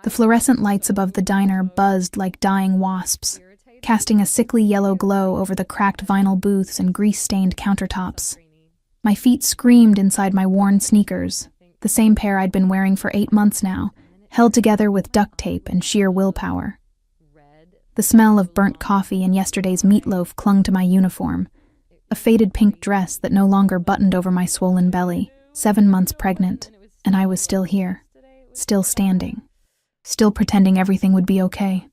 The fluorescent lights above the diner buzzed like dying wasps, casting a sickly yellow glow over the cracked vinyl booths and grease-stained countertops. My feet screamed inside my worn sneakers, the same pair I'd been wearing for 8 months now, held together with duct tape and sheer willpower. The smell of burnt coffee and yesterday's meatloaf clung to my uniform, a faded pink dress that no longer buttoned over my swollen belly, 7 months pregnant, and I was still here, still standing, still pretending everything would be okay.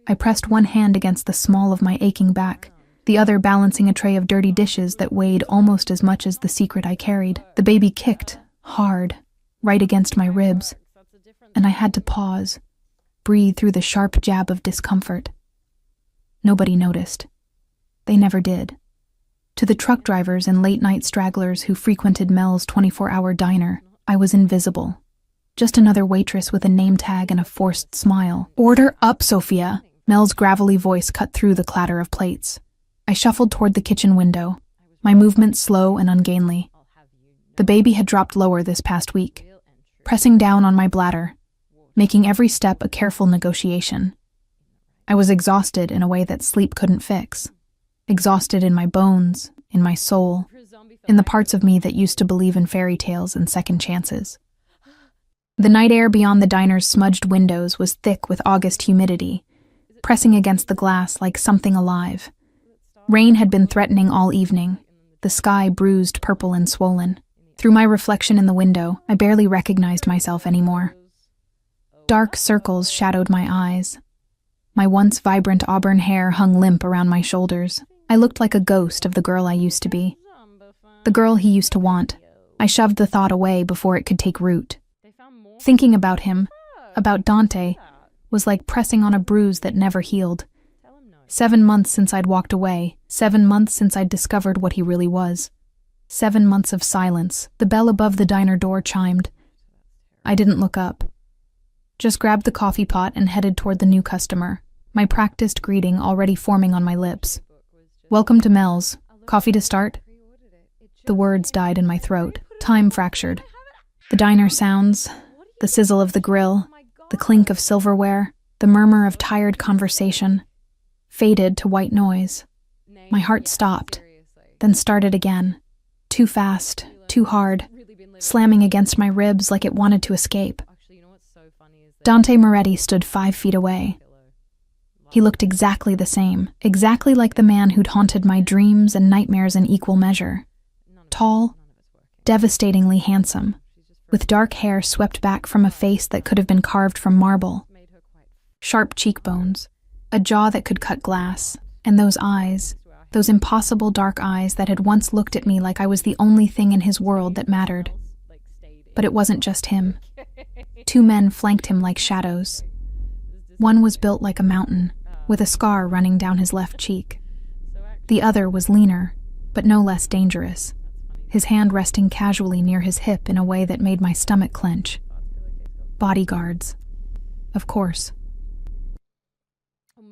I pressed one hand against the small of my aching back, the other balancing a tray of dirty dishes that weighed almost as much as the secret I carried. The baby kicked, hard, right against my ribs, and I had to pause, breathe through the sharp jab of discomfort. Nobody noticed. They never did. To the truck drivers and late-night stragglers who frequented Mel's 24-hour diner, I was invisible. Just another waitress with a name tag and a forced smile. "Order up, Sophia!" Mel's gravelly voice cut through the clatter of plates. I shuffled toward the kitchen window, my movements slow and ungainly. The baby had dropped lower this past week, pressing down on my bladder, making every step a careful negotiation. I was exhausted in a way that sleep couldn't fix. Exhausted in my bones, in my soul, in the parts of me that used to believe in fairy tales and second chances. The night air beyond the diner's smudged windows was thick with August humidity, pressing against the glass like something alive. Rain had been threatening all evening, the sky bruised purple and swollen. Through my reflection in the window, I barely recognized myself anymore. Dark circles shadowed my eyes. My once vibrant auburn hair hung limp around my shoulders. I looked like a ghost of the girl I used to be. The girl he used to want. I shoved the thought away before it could take root. Thinking about him, about Dante, was like pressing on a bruise that never healed. 7 months since I'd walked away, 7 months since I'd discovered what he really was. 7 months of silence. The bell above the diner door chimed. I didn't look up. Just grabbed the coffee pot and headed toward the new customer, my practiced greeting already forming on my lips. "Welcome to Mel's. Coffee to start?" The words died in my throat. Time fractured. The diner sounds, the sizzle of the grill, the clink of silverware, the murmur of tired conversation, faded to white noise. My heart stopped, then started again. Too fast, too hard, slamming against my ribs like it wanted to escape. Dante Moretti stood 5 feet away. He looked exactly the same, exactly like the man who'd haunted my dreams and nightmares in equal measure. Tall, devastatingly handsome, with dark hair swept back from a face that could have been carved from marble. Sharp cheekbones, a jaw that could cut glass, and those eyes, those impossible dark eyes that had once looked at me like I was the only thing in his world that mattered. But it wasn't just him. 2 men flanked him like shadows. One was built like a mountain, with a scar running down his left cheek. The other was leaner, but no less dangerous, his hand resting casually near his hip in a way that made my stomach clench. Bodyguards. Of course.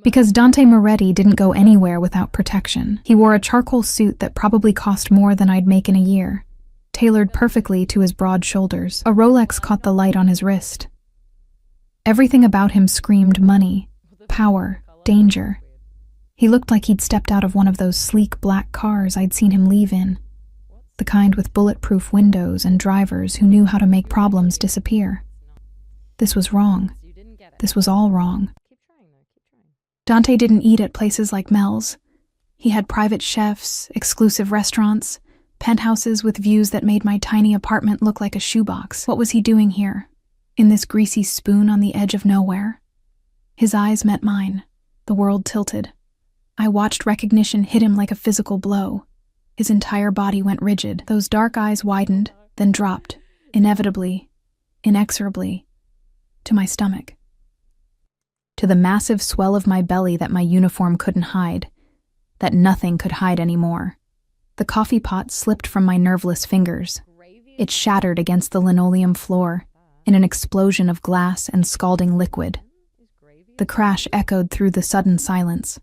Because Dante Moretti didn't go anywhere without protection. He wore a charcoal suit that probably cost more than I'd make in a year, tailored perfectly to his broad shoulders. A Rolex caught the light on his wrist. Everything about him screamed money, power, danger. He looked like he'd stepped out of one of those sleek black cars I'd seen him leave in, the kind with bulletproof windows and drivers who knew how to make problems disappear. This was wrong. This was all wrong. Dante didn't eat at places like Mel's. He had private chefs, exclusive restaurants, penthouses with views that made my tiny apartment look like a shoebox. What was he doing here, in this greasy spoon on the edge of nowhere? His eyes met mine. The world tilted. I watched recognition hit him like a physical blow. His entire body went rigid. Those dark eyes widened, then dropped, inevitably, inexorably, to my stomach. To the massive swell of my belly that my uniform couldn't hide, that nothing could hide anymore. The coffee pot slipped from my nerveless fingers. It shattered against the linoleum floor in an explosion of glass and scalding liquid. The crash echoed through the sudden silence.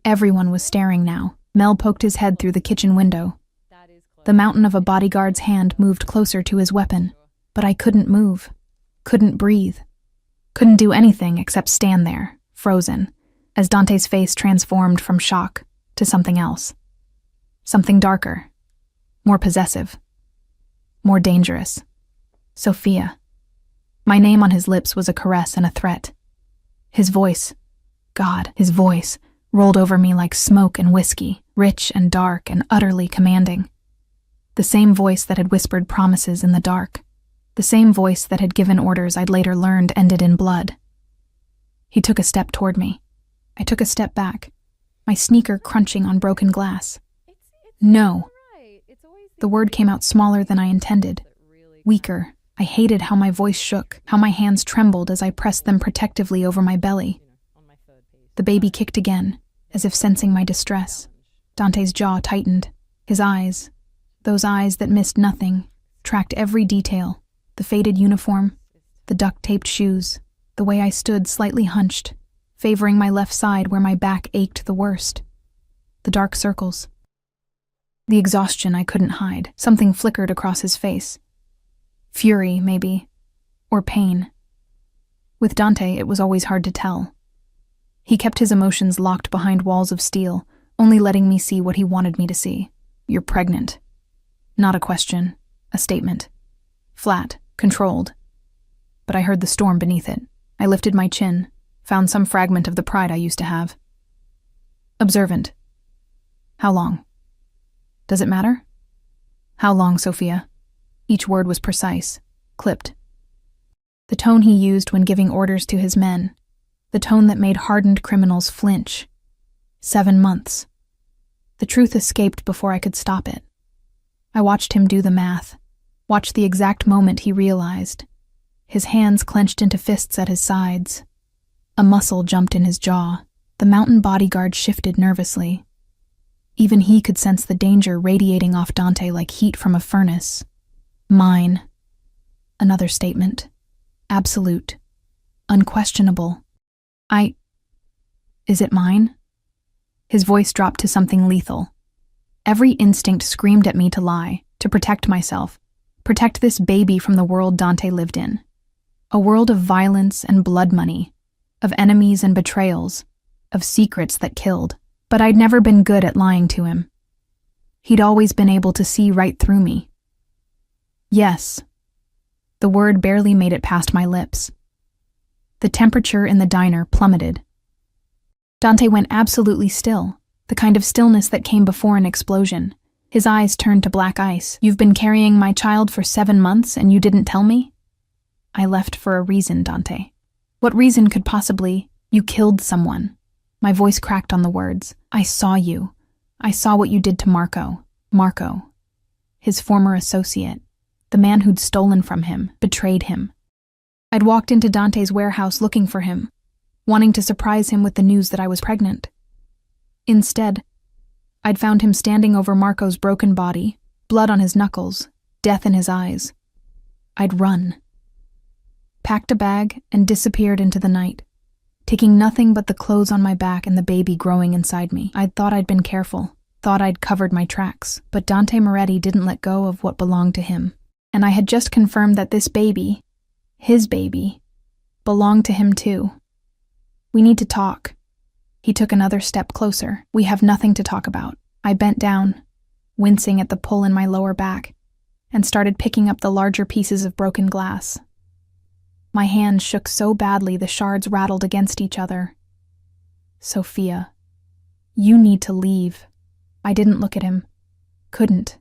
Everyone was staring now. Mel poked his head through the kitchen window. The mountain of a bodyguard's hand moved closer to his weapon, but I couldn't move, couldn't breathe. Couldn't do anything except stand there, frozen, as Dante's face transformed from shock to something else. Something darker, more possessive, more dangerous. Sophia. My name on his lips was a caress and a threat. His voice, God, his voice, rolled over me like smoke and whiskey, rich and dark and utterly commanding. The same voice that had whispered promises in the dark. The same voice that had given orders I'd later learned ended in blood. He took a step toward me. I took a step back, my sneaker crunching on broken glass. No. The word came out smaller than I intended, weaker. I hated how my voice shook, how my hands trembled as I pressed them protectively over my belly. The baby kicked again, as if sensing my distress. Dante's jaw tightened. His eyes, those eyes that missed nothing, tracked every detail. The faded uniform, the duct-taped shoes, the way I stood slightly hunched, favoring my left side where my back ached the worst. The dark circles. The exhaustion I couldn't hide. Something flickered across his face. Fury, maybe, or pain. With Dante, it was always hard to tell. He kept his emotions locked behind walls of steel, only letting me see what he wanted me to see. You're pregnant. Not a question, a statement. Flat, controlled. But I heard the storm beneath it. I lifted my chin, found some fragment of the pride I used to have. Observant. How long? Does it matter? How long, Sophia? Each word was precise, clipped. The tone he used when giving orders to his men, the tone that made hardened criminals flinch. 7 months. The truth escaped before I could stop it. I watched him do the math, watched the exact moment he realized. His hands clenched into fists at his sides. A muscle jumped in his jaw. The mountain bodyguard shifted nervously. Even he could sense the danger radiating off Dante like heat from a furnace. Mine. Another statement. Absolute. Unquestionable. Is it mine? His voice dropped to something lethal. Every instinct screamed at me to lie, to protect myself, protect this baby from the world Dante lived in. A world of violence and blood money, of enemies and betrayals, of secrets that killed. But I'd never been good at lying to him. He'd always been able to see right through me. Yes. The word barely made it past my lips. The temperature in the diner plummeted. Dante went absolutely still, the kind of stillness that came before an explosion. His eyes turned to black ice. You've been carrying my child for 7 months and you didn't tell me? I left for a reason, Dante. What reason could possibly? You killed someone. My voice cracked on the words. I saw you. I saw what you did to Marco. Marco. His former associate. The man who'd stolen from him, betrayed him. I'd walked into Dante's warehouse looking for him, wanting to surprise him with the news that I was pregnant. Instead, I'd found him standing over Marco's broken body, blood on his knuckles, death in his eyes. I'd run. Packed a bag and disappeared into the night, taking nothing but the clothes on my back and the baby growing inside me. I'd thought I'd been careful, thought I'd covered my tracks, but Dante Moretti didn't let go of what belonged to him. And I had just confirmed that this baby, his baby, belonged to him too. We need to talk. He took another step closer. We have nothing to talk about. I bent down, wincing at the pull in my lower back, and started picking up the larger pieces of broken glass. My hands shook so badly the shards rattled against each other. Sophia, you need to leave. I didn't look at him. Couldn't.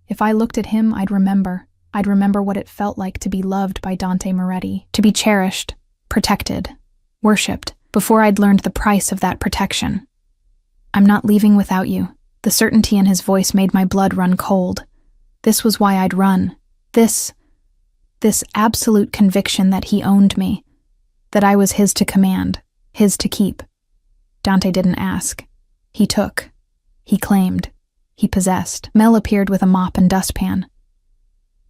If I looked at him, I'd remember. I'd remember what it felt like to be loved by Dante Moretti, to be cherished, protected, worshipped, before I'd learned the price of that protection. I'm not leaving without you. The certainty in his voice made my blood run cold. This was why I'd run. This absolute conviction that he owned me, that I was his to command, his to keep. Dante didn't ask. He took. He claimed. He possessed. Mel appeared with a mop and dustpan.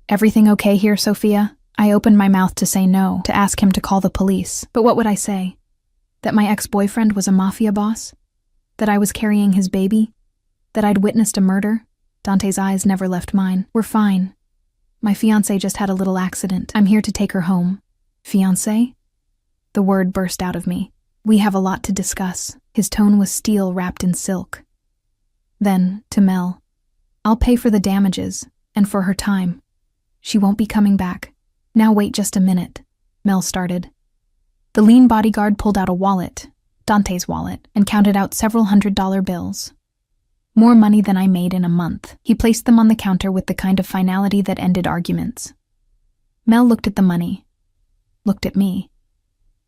Everything okay here, Sophia? I opened my mouth to say no, to ask him to call the police. But what would I say? That my ex-boyfriend was a mafia boss? That I was carrying his baby? That I'd witnessed a murder? Dante's eyes never left mine. We're fine. My fiancé just had a little accident. I'm here to take her home. Fiancé? The word burst out of me. We have a lot to discuss. His tone was steel wrapped in silk. Then, to Mel, I'll pay for the damages, and for her time. She won't be coming back. Now wait just a minute, Mel started. The lean bodyguard pulled out a wallet, Dante's wallet, and counted out several $100 bills. More money than I made in a month. He placed them on the counter with the kind of finality that ended arguments. Mel looked at the money, looked at me,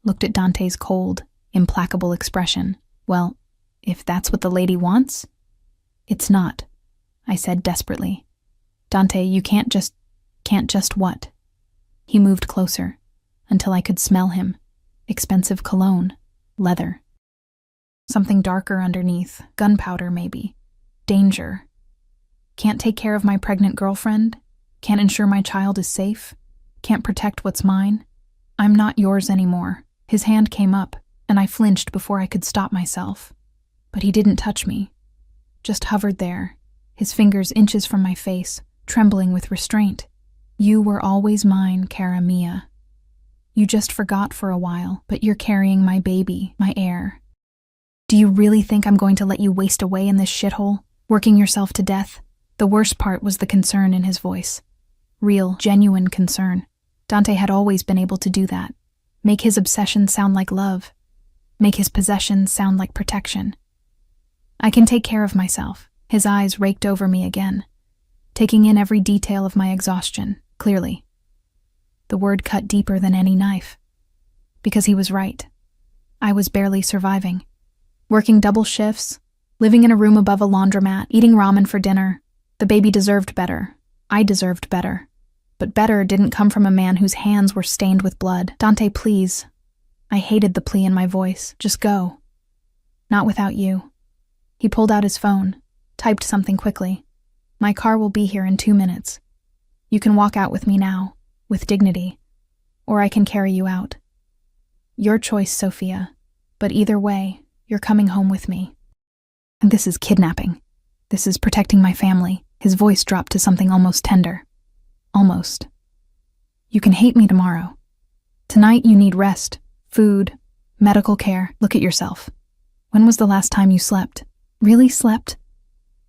looked at Dante's cold, implacable expression. Well, if that's what the lady wants? It's not, I said desperately. Dante, you can't just what? He moved closer, until I could smell him. Expensive cologne, leather. Something darker underneath, gunpowder maybe. Danger. Can't take care of my pregnant girlfriend? Can't ensure my child is safe? Can't protect what's mine? I'm not yours anymore. His hand came up, and I flinched before I could stop myself. But he didn't touch me. Just hovered there, his fingers inches from my face, trembling with restraint. You were always mine, cara mia. You just forgot for a while, but you're carrying my baby, my heir. Do you really think I'm going to let you waste away in this shithole, working yourself to death? The worst part was the concern in his voice. Real, genuine concern. Dante had always been able to do that. Make his obsession sound like love. Make his possessions sound like protection. I can take care of myself. His eyes raked over me again, taking in every detail of my exhaustion, clearly. The word cut deeper than any knife. Because he was right. I was barely surviving. Working double shifts, living in a room above a laundromat, eating ramen for dinner. The baby deserved better. I deserved better. But better didn't come from a man whose hands were stained with blood. Dante, please. I hated the plea in my voice. Just go. Not without you. He pulled out his phone, typed something quickly. My car will be here in 2 minutes. You can walk out with me now, with dignity, or I can carry you out. Your choice, Sophia, but either way, you're coming home with me. And this is kidnapping. This is protecting my family. His voice dropped to something almost tender. Almost. You can hate me tomorrow. Tonight you need rest, food, medical care. Look at yourself. When was the last time you slept? Really slept?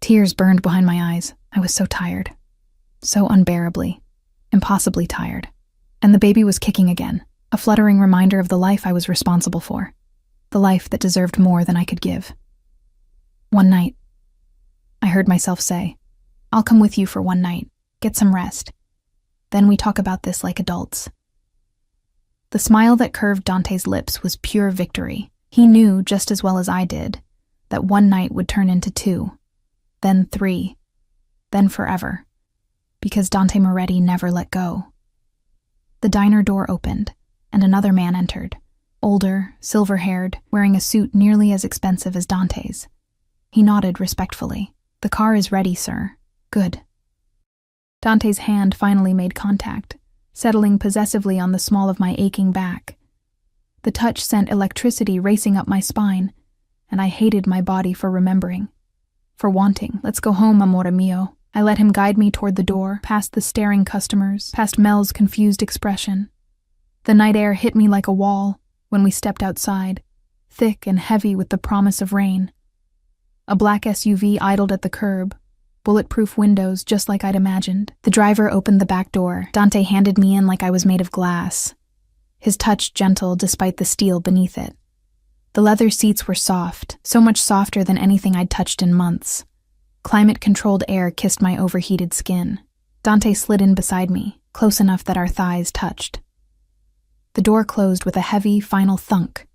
Tears burned behind my eyes. I was so tired. So unbearably, impossibly tired. And the baby was kicking again, a fluttering reminder of the life I was responsible for. The life that deserved more than I could give. One night, I heard myself say, I'll come with you for one night. Get some rest. Then we talk about this like adults. The smile that curved Dante's lips was pure victory. He knew, just as well as I did, that one night would turn into 2, then 3, then forever, because Dante Moretti never let go. The diner door opened, and another man entered, older, silver-haired, wearing a suit nearly as expensive as Dante's. He nodded respectfully. The car is ready, sir. Good. Dante's hand finally made contact, settling possessively on the small of my aching back. The touch sent electricity racing up my spine, and I hated my body for remembering, for wanting. Let's go home, amore mio. I let him guide me toward the door, past the staring customers, past Mel's confused expression. The night air hit me like a wall when we stepped outside, thick and heavy with the promise of rain. A black SUV idled at the curb, bulletproof windows just like I'd imagined. The driver opened the back door. Dante handed me in like I was made of glass, his touch gentle despite the steel beneath it. The leather seats were soft, so much softer than anything I'd touched in months. Climate-controlled air kissed my overheated skin. Dante slid in beside me, close enough that our thighs touched. The door closed with a heavy, final thunk.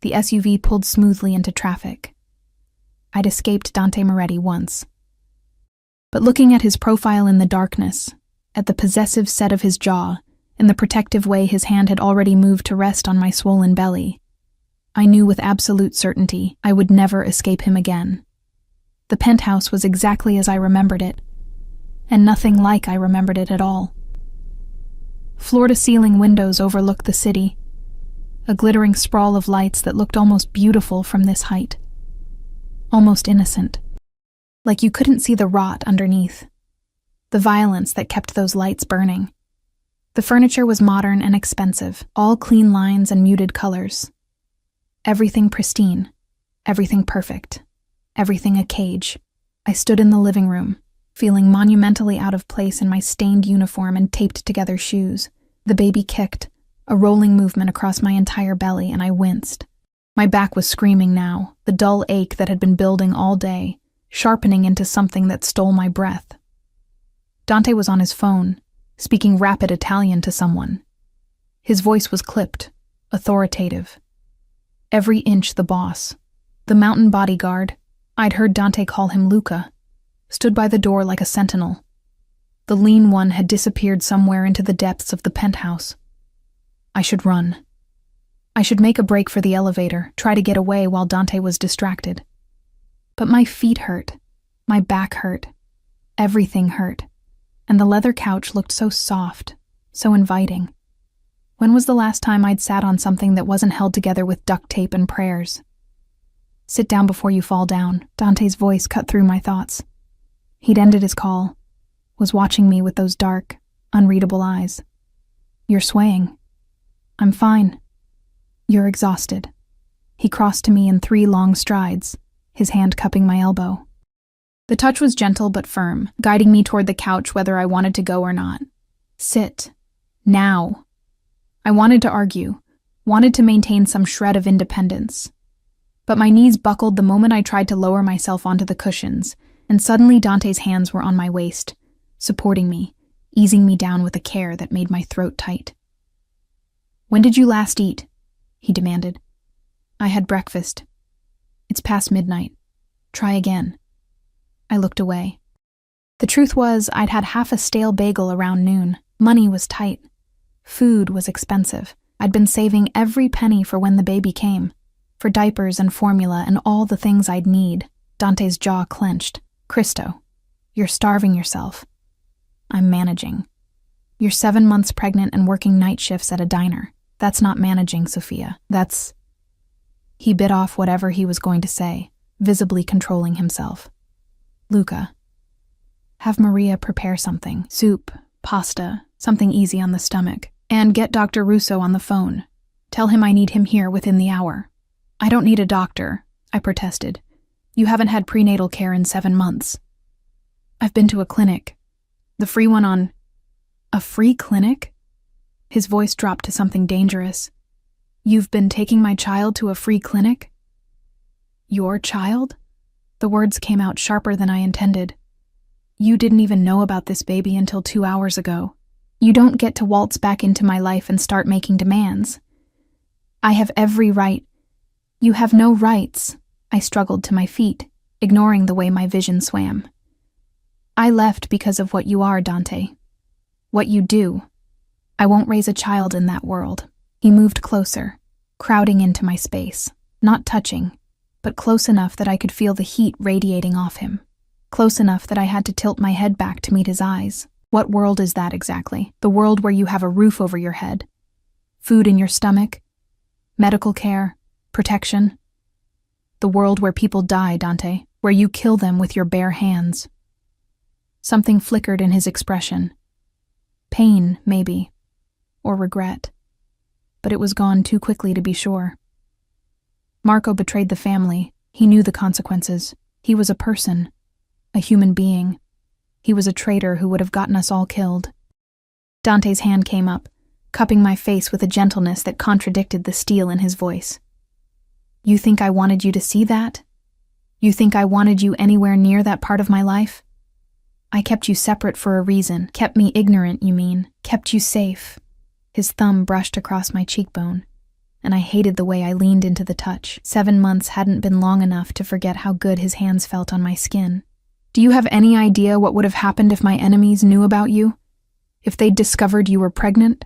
The SUV pulled smoothly into traffic. I'd escaped Dante Moretti once. But looking at his profile in the darkness, at the possessive set of his jaw, and the protective way his hand had already moved to rest on my swollen belly, I knew with absolute certainty I would never escape him again. The penthouse was exactly as I remembered it, and nothing like I remembered it at all. Floor-to-ceiling windows overlooked the city, a glittering sprawl of lights that looked almost beautiful from this height. Almost innocent. Like you couldn't see the rot underneath, the violence that kept those lights burning. The furniture was modern and expensive, all clean lines and muted colors. Everything pristine, everything perfect, everything a cage. I stood in the living room, feeling monumentally out of place in my stained uniform and taped-together shoes. The baby kicked, a rolling movement across my entire belly, and I winced. My back was screaming now, the dull ache that had been building all day, sharpening into something that stole my breath. Dante was on his phone, speaking rapid Italian to someone. His voice was clipped, authoritative. Every inch the boss. The mountain bodyguard, I'd heard Dante call him Luca, stood by the door like a sentinel. The lean one had disappeared somewhere into the depths of the penthouse. I should run. I should make a break for the elevator, try to get away while Dante was distracted. But my feet hurt, my back hurt, everything hurt, and the leather couch looked so soft, so inviting. When was the last time I'd sat on something that wasn't held together with duct tape and prayers? Sit down before you fall down, Dante's voice cut through my thoughts. He'd ended his call, was watching me with those dark, unreadable eyes. You're swaying. I'm fine. You're exhausted. He crossed to me in 3 long strides, his hand cupping my elbow. The touch was gentle but firm, guiding me toward the couch whether I wanted to go or not. Sit. Now. I wanted to argue, wanted to maintain some shred of independence. But my knees buckled the moment I tried to lower myself onto the cushions, and suddenly Dante's hands were on my waist, supporting me, easing me down with a care that made my throat tight. When did you last eat? He demanded. I had breakfast. It's past midnight. Try again. I looked away. The truth was, I'd had half a stale bagel around noon. Money was tight. Food was expensive. I'd been saving every penny for when the baby came, for diapers and formula and all the things I'd need. Dante's jaw clenched. Cristo, you're starving yourself. I'm managing. You're 7 months pregnant and working night shifts at a diner. That's not managing, Sophia. That's... He bit off whatever he was going to say, visibly controlling himself. Luca, have Maria prepare something. Soup, pasta, something easy on the stomach. And get Dr. Russo on the phone. Tell him I need him here within the hour. I don't need a doctor, I protested. You haven't had prenatal care in 7 months. I've been to a clinic. The free one on... A free clinic? His voice dropped to something dangerous. You've been taking my child to a free clinic? Your child? The words came out sharper than I intended. You didn't even know about this baby until 2 hours ago. You don't get to waltz back into my life and start making demands. I have every right. You have no rights. I struggled to my feet, ignoring the way my vision swam. I left because of what you are, Dante. What you do. I won't raise a child in that world. He moved closer, crowding into my space, not touching, but close enough that I could feel the heat radiating off him. Close enough that I had to tilt my head back to meet his eyes. What world is that exactly? The world where you have a roof over your head, food in your stomach, medical care, protection. The world where people die, Dante, where you kill them with your bare hands. Something flickered in his expression. Pain, maybe, or regret. But it was gone too quickly to be sure. Marco betrayed the family. He knew the consequences. He was a person, a human being. He was a traitor who would have gotten us all killed. Dante's hand came up, cupping my face with a gentleness that contradicted the steel in his voice. You think I wanted you to see that? You think I wanted you anywhere near that part of my life? I kept you separate for a reason. Kept me ignorant, you mean. Kept you safe. His thumb brushed across my cheekbone, and I hated the way I leaned into the touch. 7 months hadn't been long enough to forget how good his hands felt on my skin. Do you have any idea what would have happened if my enemies knew about you? If they'd discovered you were pregnant?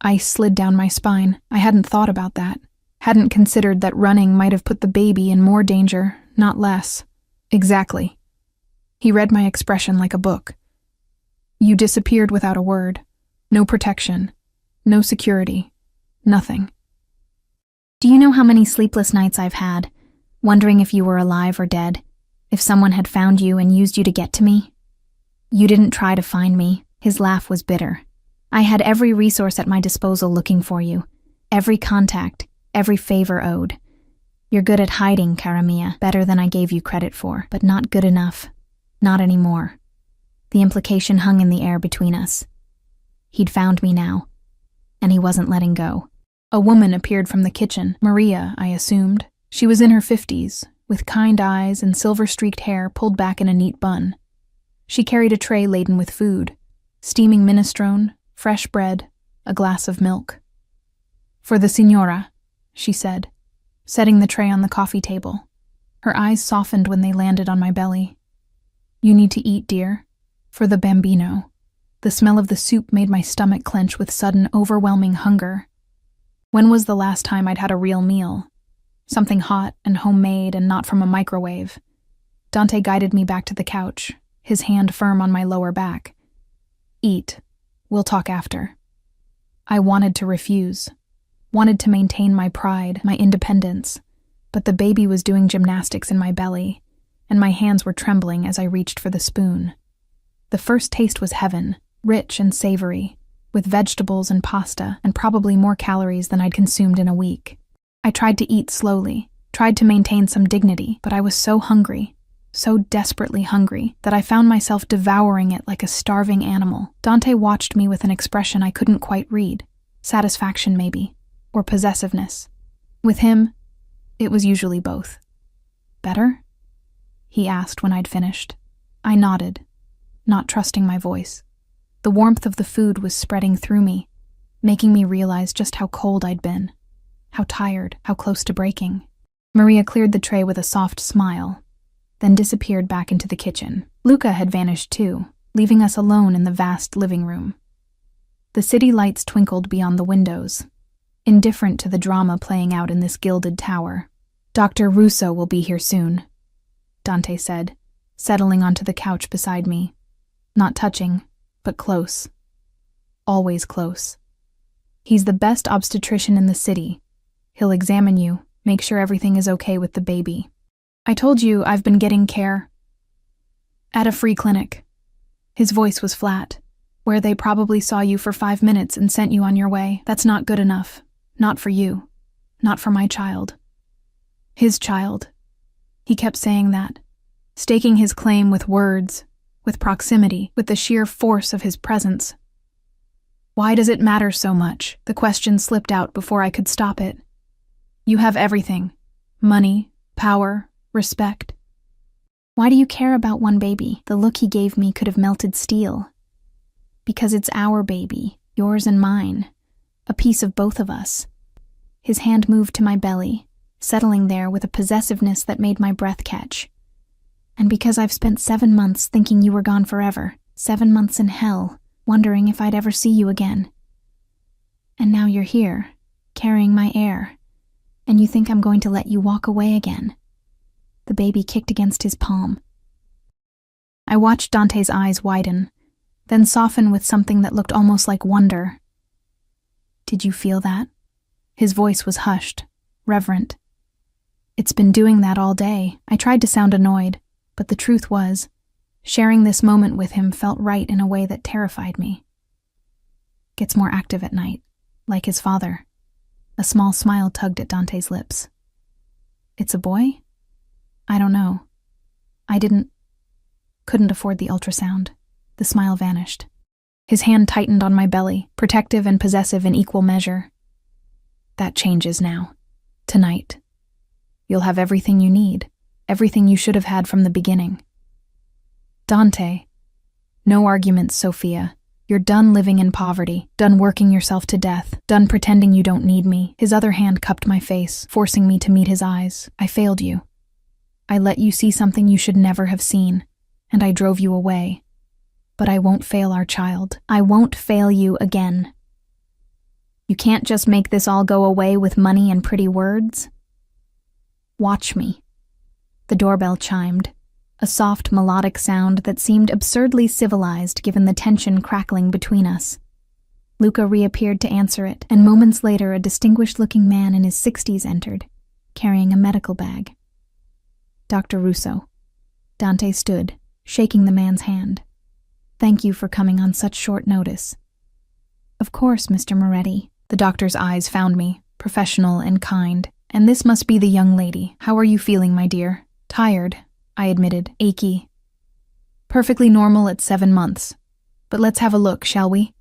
Ice slid down my spine. I hadn't thought about that. Hadn't considered that running might have put the baby in more danger, not less. Exactly. He read my expression like a book. You disappeared without a word. No protection. No security. Nothing. Do you know how many sleepless nights I've had, wondering if you were alive or dead? If someone had found you and used you to get to me? You didn't try to find me. His laugh was bitter. I had every resource at my disposal looking for you, every contact, every favor owed. You're good at hiding, cara mia, better than I gave you credit for, but not good enough. Not anymore. The implication hung in the air between us. He'd found me now, and he wasn't letting go. A woman appeared from the kitchen, Maria, I assumed. She was in her 50s, with kind eyes and silver-streaked hair pulled back in a neat bun. She carried a tray laden with food, steaming minestrone, fresh bread, a glass of milk. "For the signora," she said, setting the tray on the coffee table. Her eyes softened when they landed on my belly. "You need to eat, dear. For the bambino." The smell of the soup made my stomach clench with sudden, overwhelming hunger. When was the last time I'd had a real meal? Something hot and homemade and not from a microwave. Dante guided me back to the couch, his hand firm on my lower back. "Eat. We'll talk after." I wanted to refuse, wanted to maintain my pride, my independence, but the baby was doing gymnastics in my belly, and my hands were trembling as I reached for the spoon. The first taste was heaven, rich and savory, with vegetables and pasta and probably more calories than I'd consumed in a week. I tried to eat slowly, tried to maintain some dignity, but I was so hungry, so desperately hungry, that I found myself devouring it like a starving animal. Dante watched me with an expression I couldn't quite read. Satisfaction, maybe, or possessiveness. With him, it was usually both. "Better?" he asked when I'd finished. I nodded, not trusting my voice. The warmth of the food was spreading through me, making me realize just how cold I'd been, how tired, how close to breaking. Maria cleared the tray with a soft smile, then disappeared back into the kitchen. Luca had vanished too, leaving us alone in the vast living room. The city lights twinkled beyond the windows, indifferent to the drama playing out in this gilded tower. "Dr. Russo will be here soon," Dante said, settling onto the couch beside me. Not touching, but close. Always close. "He's the best obstetrician in the city. He'll examine you, make sure everything is okay with the baby. I told you I've been getting care at a free clinic." His voice was flat. "Where they probably saw you for 5 minutes and sent you on your way. That's not good enough. Not for you. Not for my child. His child." He kept saying that, staking his claim with words, with proximity, with the sheer force of his presence. "Why does it matter so much?" The question slipped out before I could stop it. "You have everything. Money, power, respect. Why do you care about one baby?" The look he gave me could have melted steel. "Because it's our baby, yours and mine, a piece of both of us." His hand moved to my belly, settling there with a possessiveness that made my breath catch. "And because I've spent 7 months thinking you were gone forever, 7 months in hell, wondering if I'd ever see you again. And now you're here, carrying my heir, and you think I'm going to let you walk away again." The baby kicked against his palm. I watched Dante's eyes widen, then soften with something that looked almost like wonder. "Did you feel that?" His voice was hushed, reverent. "It's been doing that all day." I tried to sound annoyed, but the truth was, sharing this moment with him felt right in a way that terrified me. "Gets more active at night, like his father." A small smile tugged at Dante's lips. "It's a boy?" "I don't know. I couldn't afford the ultrasound." The smile vanished. His hand tightened on my belly, protective and possessive in equal measure. "That changes now. Tonight. You'll have everything you need. Everything you should have had from the beginning." "Dante." "No arguments, Sophia. You're done living in poverty, done working yourself to death, done pretending you don't need me." His other hand cupped my face, forcing me to meet his eyes. "I failed you. I let you see something you should never have seen, and I drove you away. But I won't fail our child. I won't fail you again. You can't just make this all go away with money and pretty words. Watch me." The doorbell chimed, a soft melodic sound that seemed absurdly civilized given the tension crackling between us. Luca reappeared to answer it, and moments later a distinguished-looking man in his 60s entered, carrying a medical bag. "Dr. Russo." Dante stood, shaking the man's hand. "Thank you for coming on such short notice." Of course, Mr. Moretti. The doctor's eyes found me, professional and kind. And this must be the young lady. How are you feeling, my dear? Tired, I admitted, achy. Perfectly normal at 7 months. But let's have a look, shall we?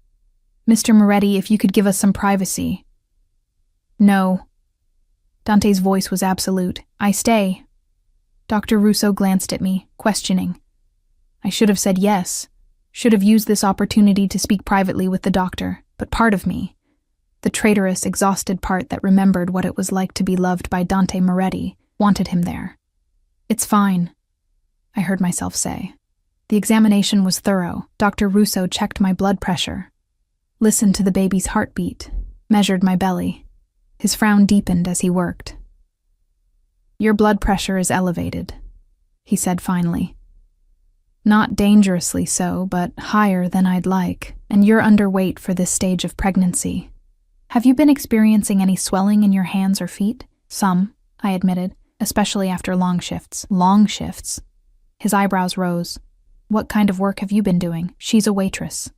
Mr. Moretti, if you could give us some privacy. No. Dante's voice was absolute. I stay. Dr. Russo glanced at me, questioning. I should have said yes. Should have used this opportunity to speak privately with the doctor, but part of me, the traitorous, exhausted part that remembered what it was like to be loved by Dante Moretti, wanted him there. It's fine, I heard myself say. The examination was thorough. Dr. Russo checked my blood pressure, listened to the baby's heartbeat, measured my belly. His frown deepened as he worked. Your blood pressure is elevated, he said finally. Not dangerously so, but higher than I'd like, and you're underweight for this stage of pregnancy. Have you been experiencing any swelling in your hands or feet? Some, I admitted, especially after long shifts. Long shifts? His eyebrows rose. What kind of work have you been doing? She's a waitress,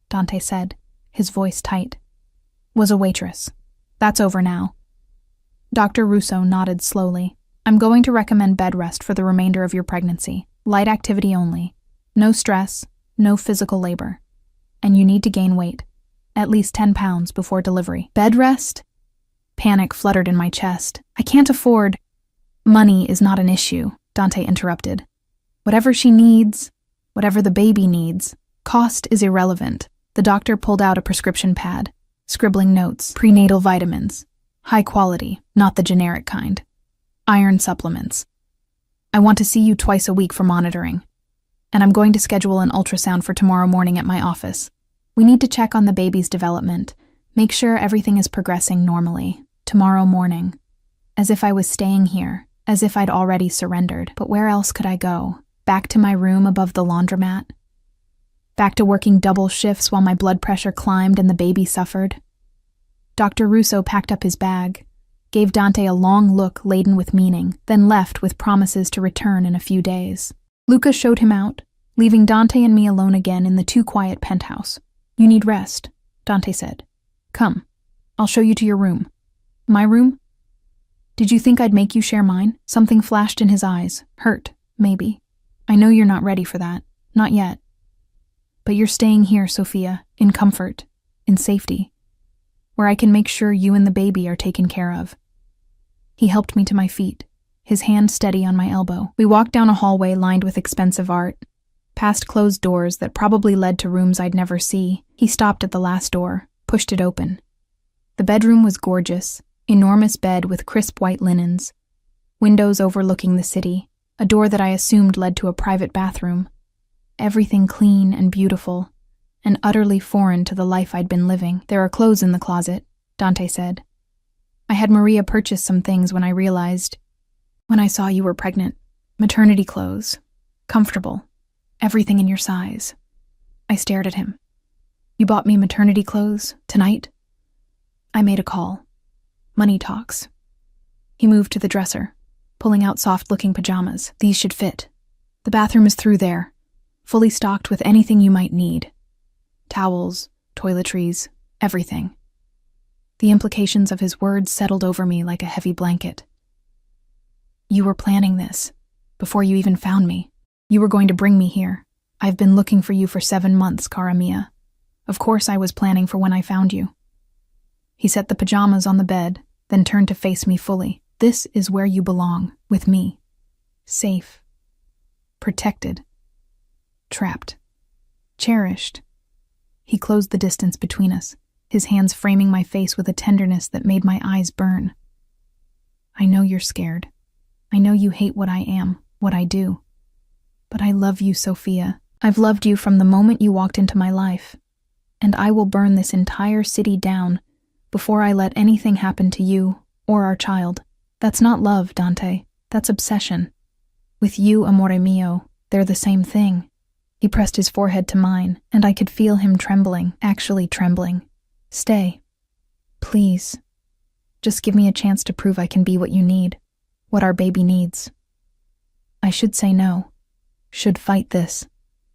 Dante said, his voice tight. Was a waitress. That's over now. Dr. Russo nodded slowly. I'm going to recommend bed rest for the remainder of your pregnancy. Light activity only. No stress, no physical labor. And you need to gain weight. At least 10 pounds before delivery. Bed rest? Panic fluttered in my chest. I can't afford. Money is not an issue, Dante interrupted. Whatever she needs, whatever the baby needs, cost is irrelevant. The doctor pulled out a prescription pad, scribbling notes, prenatal vitamins, high quality, not the generic kind. Iron supplements. I want to see you twice a week for monitoring. And I'm going to schedule an ultrasound for tomorrow morning at my office. We need to check on the baby's development, make sure everything is progressing normally. Tomorrow morning. As if I was staying here, as if I'd already surrendered. But where else could I go? Back to my room above the laundromat? Back to working double shifts while my blood pressure climbed and the baby suffered? Dr. Russo packed up his bag, gave Dante a long look laden with meaning, then left with promises to return in a few days. Luca showed him out, leaving Dante and me alone again in the too-quiet penthouse. You need rest, Dante said. Come, I'll show you to your room. My room? Did you think I'd make you share mine? Something flashed in his eyes. Hurt, maybe. I know you're not ready for that. Not yet. But you're staying here, Sophia, in comfort, in safety, where I can make sure you and the baby are taken care of. He helped me to my feet, his hand steady on my elbow. We walked down a hallway lined with expensive art, past closed doors that probably led to rooms I'd never see. He stopped at the last door, pushed it open. The bedroom was gorgeous, enormous bed with crisp white linens, windows overlooking the city, a door that I assumed led to a private bathroom. Everything clean and beautiful, and utterly foreign to the life I'd been living. There are clothes in the closet, Dante said. I had Maria purchase some things when I saw you were pregnant. Maternity clothes, comfortable, everything in your size. I stared at him. You bought me maternity clothes, tonight? I made a call. Money talks. He moved to the dresser, pulling out soft-looking pajamas. These should fit. The bathroom is through there, fully stocked with anything you might need. Towels, toiletries, everything. The implications of his words settled over me like a heavy blanket. You were planning this, before you even found me. You were going to bring me here. I've been looking for you for 7 months, cara mia. Of course I was planning for when I found you. He set the pajamas on the bed, then turned to face me fully. This is where you belong, with me. Safe. Protected. Trapped. Cherished. He closed the distance between us, his hands framing my face with a tenderness that made my eyes burn. I know you're scared. I know you hate what I am, what I do. But I love you, Sophia. I've loved you from the moment you walked into my life. And I will burn this entire city down before I let anything happen to you or our child. That's not love, Dante. That's obsession. With you, amore mio, they're the same thing. He pressed his forehead to mine, and I could feel him trembling, actually trembling. Stay. Please. Just give me a chance to prove I can be what you need, what our baby needs. I should say no, should fight this,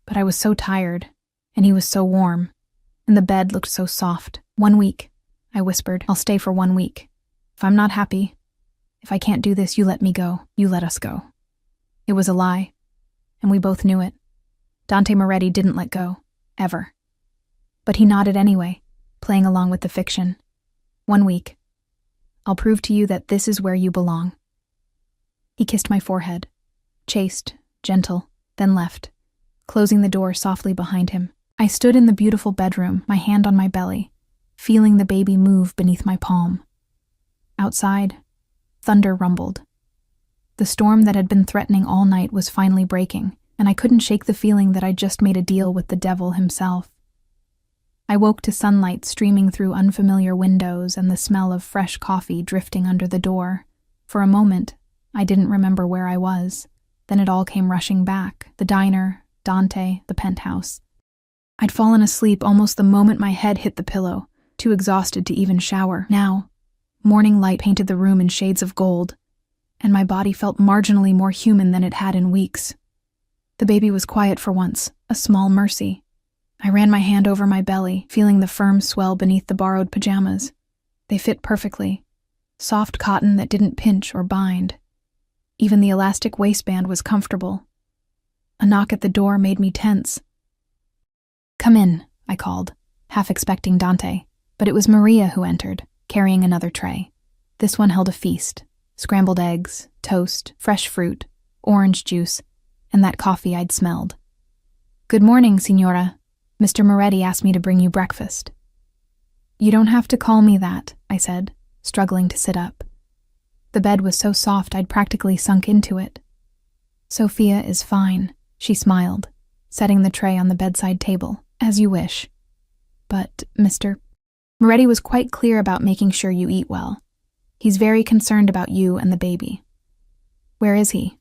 but I was so tired, and he was so warm, and the bed looked so soft. 1 week, I whispered. I'll stay for 1 week. If I'm not happy, if I can't do this, you let me go. You let us go. It was a lie, and we both knew it. Dante Moretti didn't let go, ever. But he nodded anyway, playing along with the fiction. 1 week. I'll prove to you that this is where you belong. He kissed my forehead, chaste, gentle, then left, closing the door softly behind him. I stood in the beautiful bedroom, my hand on my belly, feeling the baby move beneath my palm. Outside, thunder rumbled. The storm that had been threatening all night was finally breaking, and I couldn't shake the feeling that I'd just made a deal with the devil himself. I woke to sunlight streaming through unfamiliar windows and the smell of fresh coffee drifting under the door. For a moment, I didn't remember where I was. Then it all came rushing back. The diner, Dante, the penthouse. I'd fallen asleep almost the moment my head hit the pillow, too exhausted to even shower. Now, morning light painted the room in shades of gold, and my body felt marginally more human than it had in weeks. The baby was quiet for once, a small mercy. I ran my hand over my belly, feeling the firm swell beneath the borrowed pajamas. They fit perfectly. Soft cotton that didn't pinch or bind. Even the elastic waistband was comfortable. A knock at the door made me tense. "Come in," I called, half expecting Dante, but it was Maria who entered, carrying another tray. This one held a feast: scrambled eggs, toast, fresh fruit, orange juice, and that coffee I'd smelled. "Good morning, signora. Mr. Moretti asked me to bring you breakfast." "You don't have to call me that," I said, struggling to sit up. The bed was so soft I'd practically sunk into it. "Sophia is fine," she smiled, setting the tray on the bedside table. "As you wish. But, Mr. Moretti was quite clear about making sure you eat well. He's very concerned about you and the baby." "Where is he?"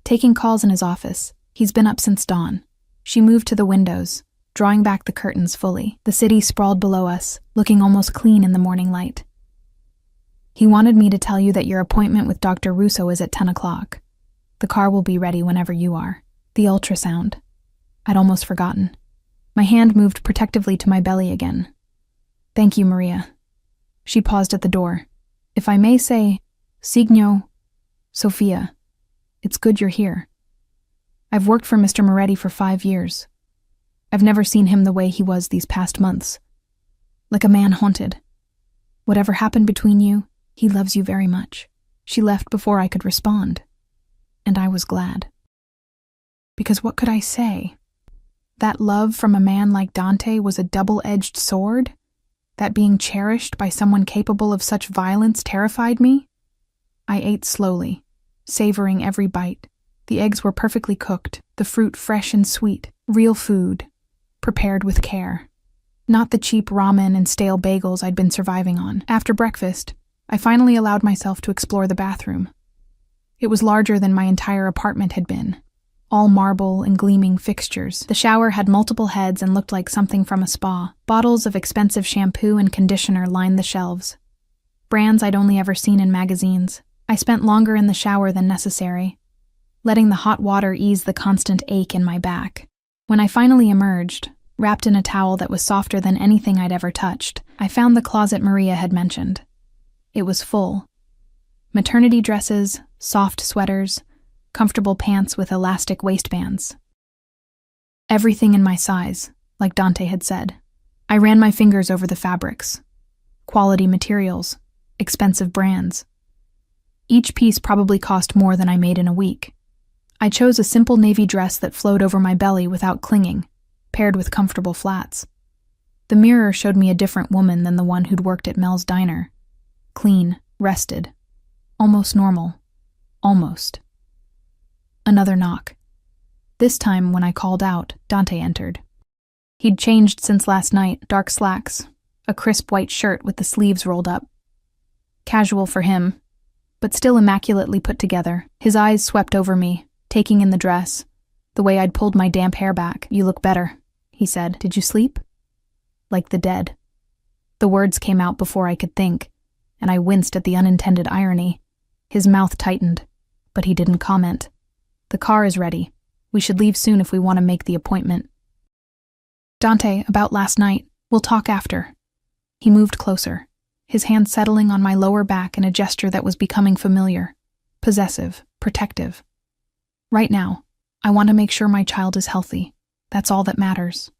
"Taking calls in his office. He's been up since dawn." She moved to the windows, drawing back the curtains fully. The city sprawled below us, looking almost clean in the morning light. "He wanted me to tell you that your appointment with Dr. Russo is at 10 o'clock. The car will be ready whenever you are." The ultrasound. I'd almost forgotten. My hand moved protectively to my belly again. "Thank you, Maria." She paused at the door. "If I may say, Signo, Sophia, it's good you're here. I've worked for Mr. Moretti for 5 years. I've never seen him the way he was these past months. Like a man haunted. Whatever happened between you, he loves you very much." She left before I could respond. And I was glad. Because what could I say? That love from a man like Dante was a double-edged sword? That being cherished by someone capable of such violence terrified me? I ate slowly, savoring every bite. The eggs were perfectly cooked, the fruit fresh and sweet, real food, prepared with care. Not the cheap ramen and stale bagels I'd been surviving on. After breakfast, I finally allowed myself to explore the bathroom. It was larger than my entire apartment had been. All marble and gleaming fixtures. The shower had multiple heads and looked like something from a spa. Bottles of expensive shampoo and conditioner lined the shelves. Brands I'd only ever seen in magazines. I spent longer in the shower than necessary, letting the hot water ease the constant ache in my back. When I finally emerged, wrapped in a towel that was softer than anything I'd ever touched, I found the closet Maria had mentioned. It was full. Maternity dresses, soft sweaters, comfortable pants with elastic waistbands. Everything in my size, like Dante had said. I ran my fingers over the fabrics. Quality materials, expensive brands. Each piece probably cost more than I made in a week. I chose a simple navy dress that flowed over my belly without clinging, paired with comfortable flats. The mirror showed me a different woman than the one who'd worked at Mel's diner. Clean, rested, almost normal. Almost. Another knock. This time, when I called out, Dante entered. He'd changed since last night, dark slacks, a crisp white shirt with the sleeves rolled up. Casual for him, but still immaculately put together. His eyes swept over me, taking in the dress, the way I'd pulled my damp hair back. "You look better," he said. "Did you sleep?" "Like the dead." The words came out before I could think, and I winced at the unintended irony. His mouth tightened, but he didn't comment. "The car is ready. We should leave soon if we want to make the appointment." "Dante, about last night, We'll talk after. He moved closer, his hand settling on my lower back in a gesture that was becoming familiar, possessive, protective. Right now, I want to make sure my child is healthy. That's all that matters.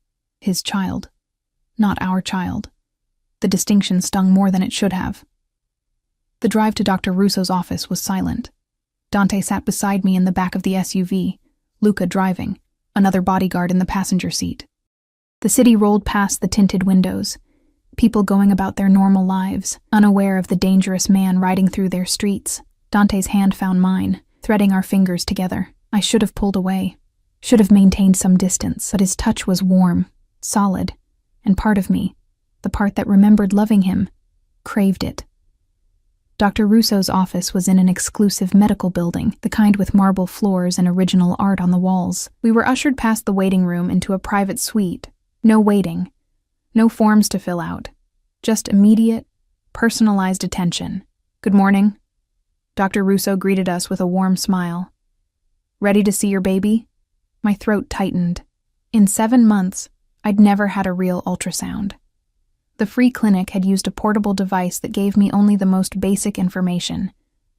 His child, not our child. The distinction stung more than it should have. The drive to Dr. Russo's office was silent. Dante sat beside me in the back of the SUV, Luca driving, another bodyguard in the passenger seat. The city rolled past the tinted windows, people going about their normal lives, unaware of the dangerous man riding through their streets. Dante's hand found mine, threading our fingers together. I should have pulled away, should have maintained some distance, but his touch was warm, solid, and part of me, the part that remembered loving him, craved it. Dr. Russo's office was in an exclusive medical building, the kind with marble floors and original art on the walls. We were ushered past the waiting room into a private suite. No waiting, no forms to fill out, just immediate, personalized attention. Good morning. Dr. Russo greeted us with a warm smile. Ready to see your baby? My throat tightened. In 7 months, I'd never had a real ultrasound. The free clinic had used a portable device that gave me only the most basic information,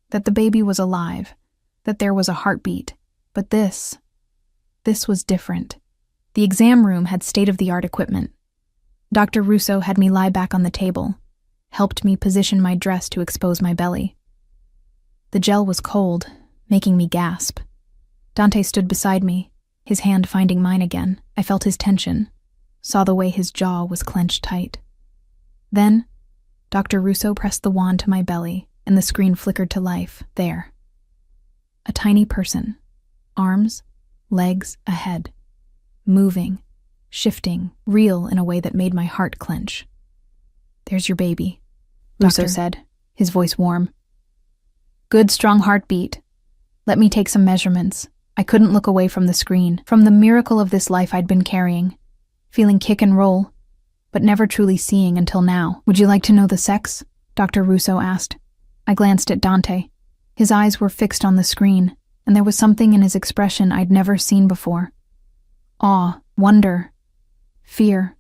that the baby was alive, that there was a heartbeat. But this was different. The exam room had state-of-the-art equipment. Dr. Russo had me lie back on the table, helped me position my dress to expose my belly. The gel was cold, making me gasp. Dante stood beside me, his hand finding mine again. I felt his tension, saw the way his jaw was clenched tight. Then, Dr. Russo pressed the wand to my belly, and the screen flickered to life, there. A tiny person, arms, legs, a head, moving, shifting, real in a way that made my heart clench. There's your baby, Russo said, his voice warm. Good, strong heartbeat. Let me take some measurements. I couldn't look away from the screen, from the miracle of this life I'd been carrying, feeling kick and roll, but never truly seeing until now. Would you like to know the sex? Dr. Russo asked. I glanced at Dante. His eyes were fixed on the screen, and there was something in his expression I'd never seen before. Awe, wonder, fear.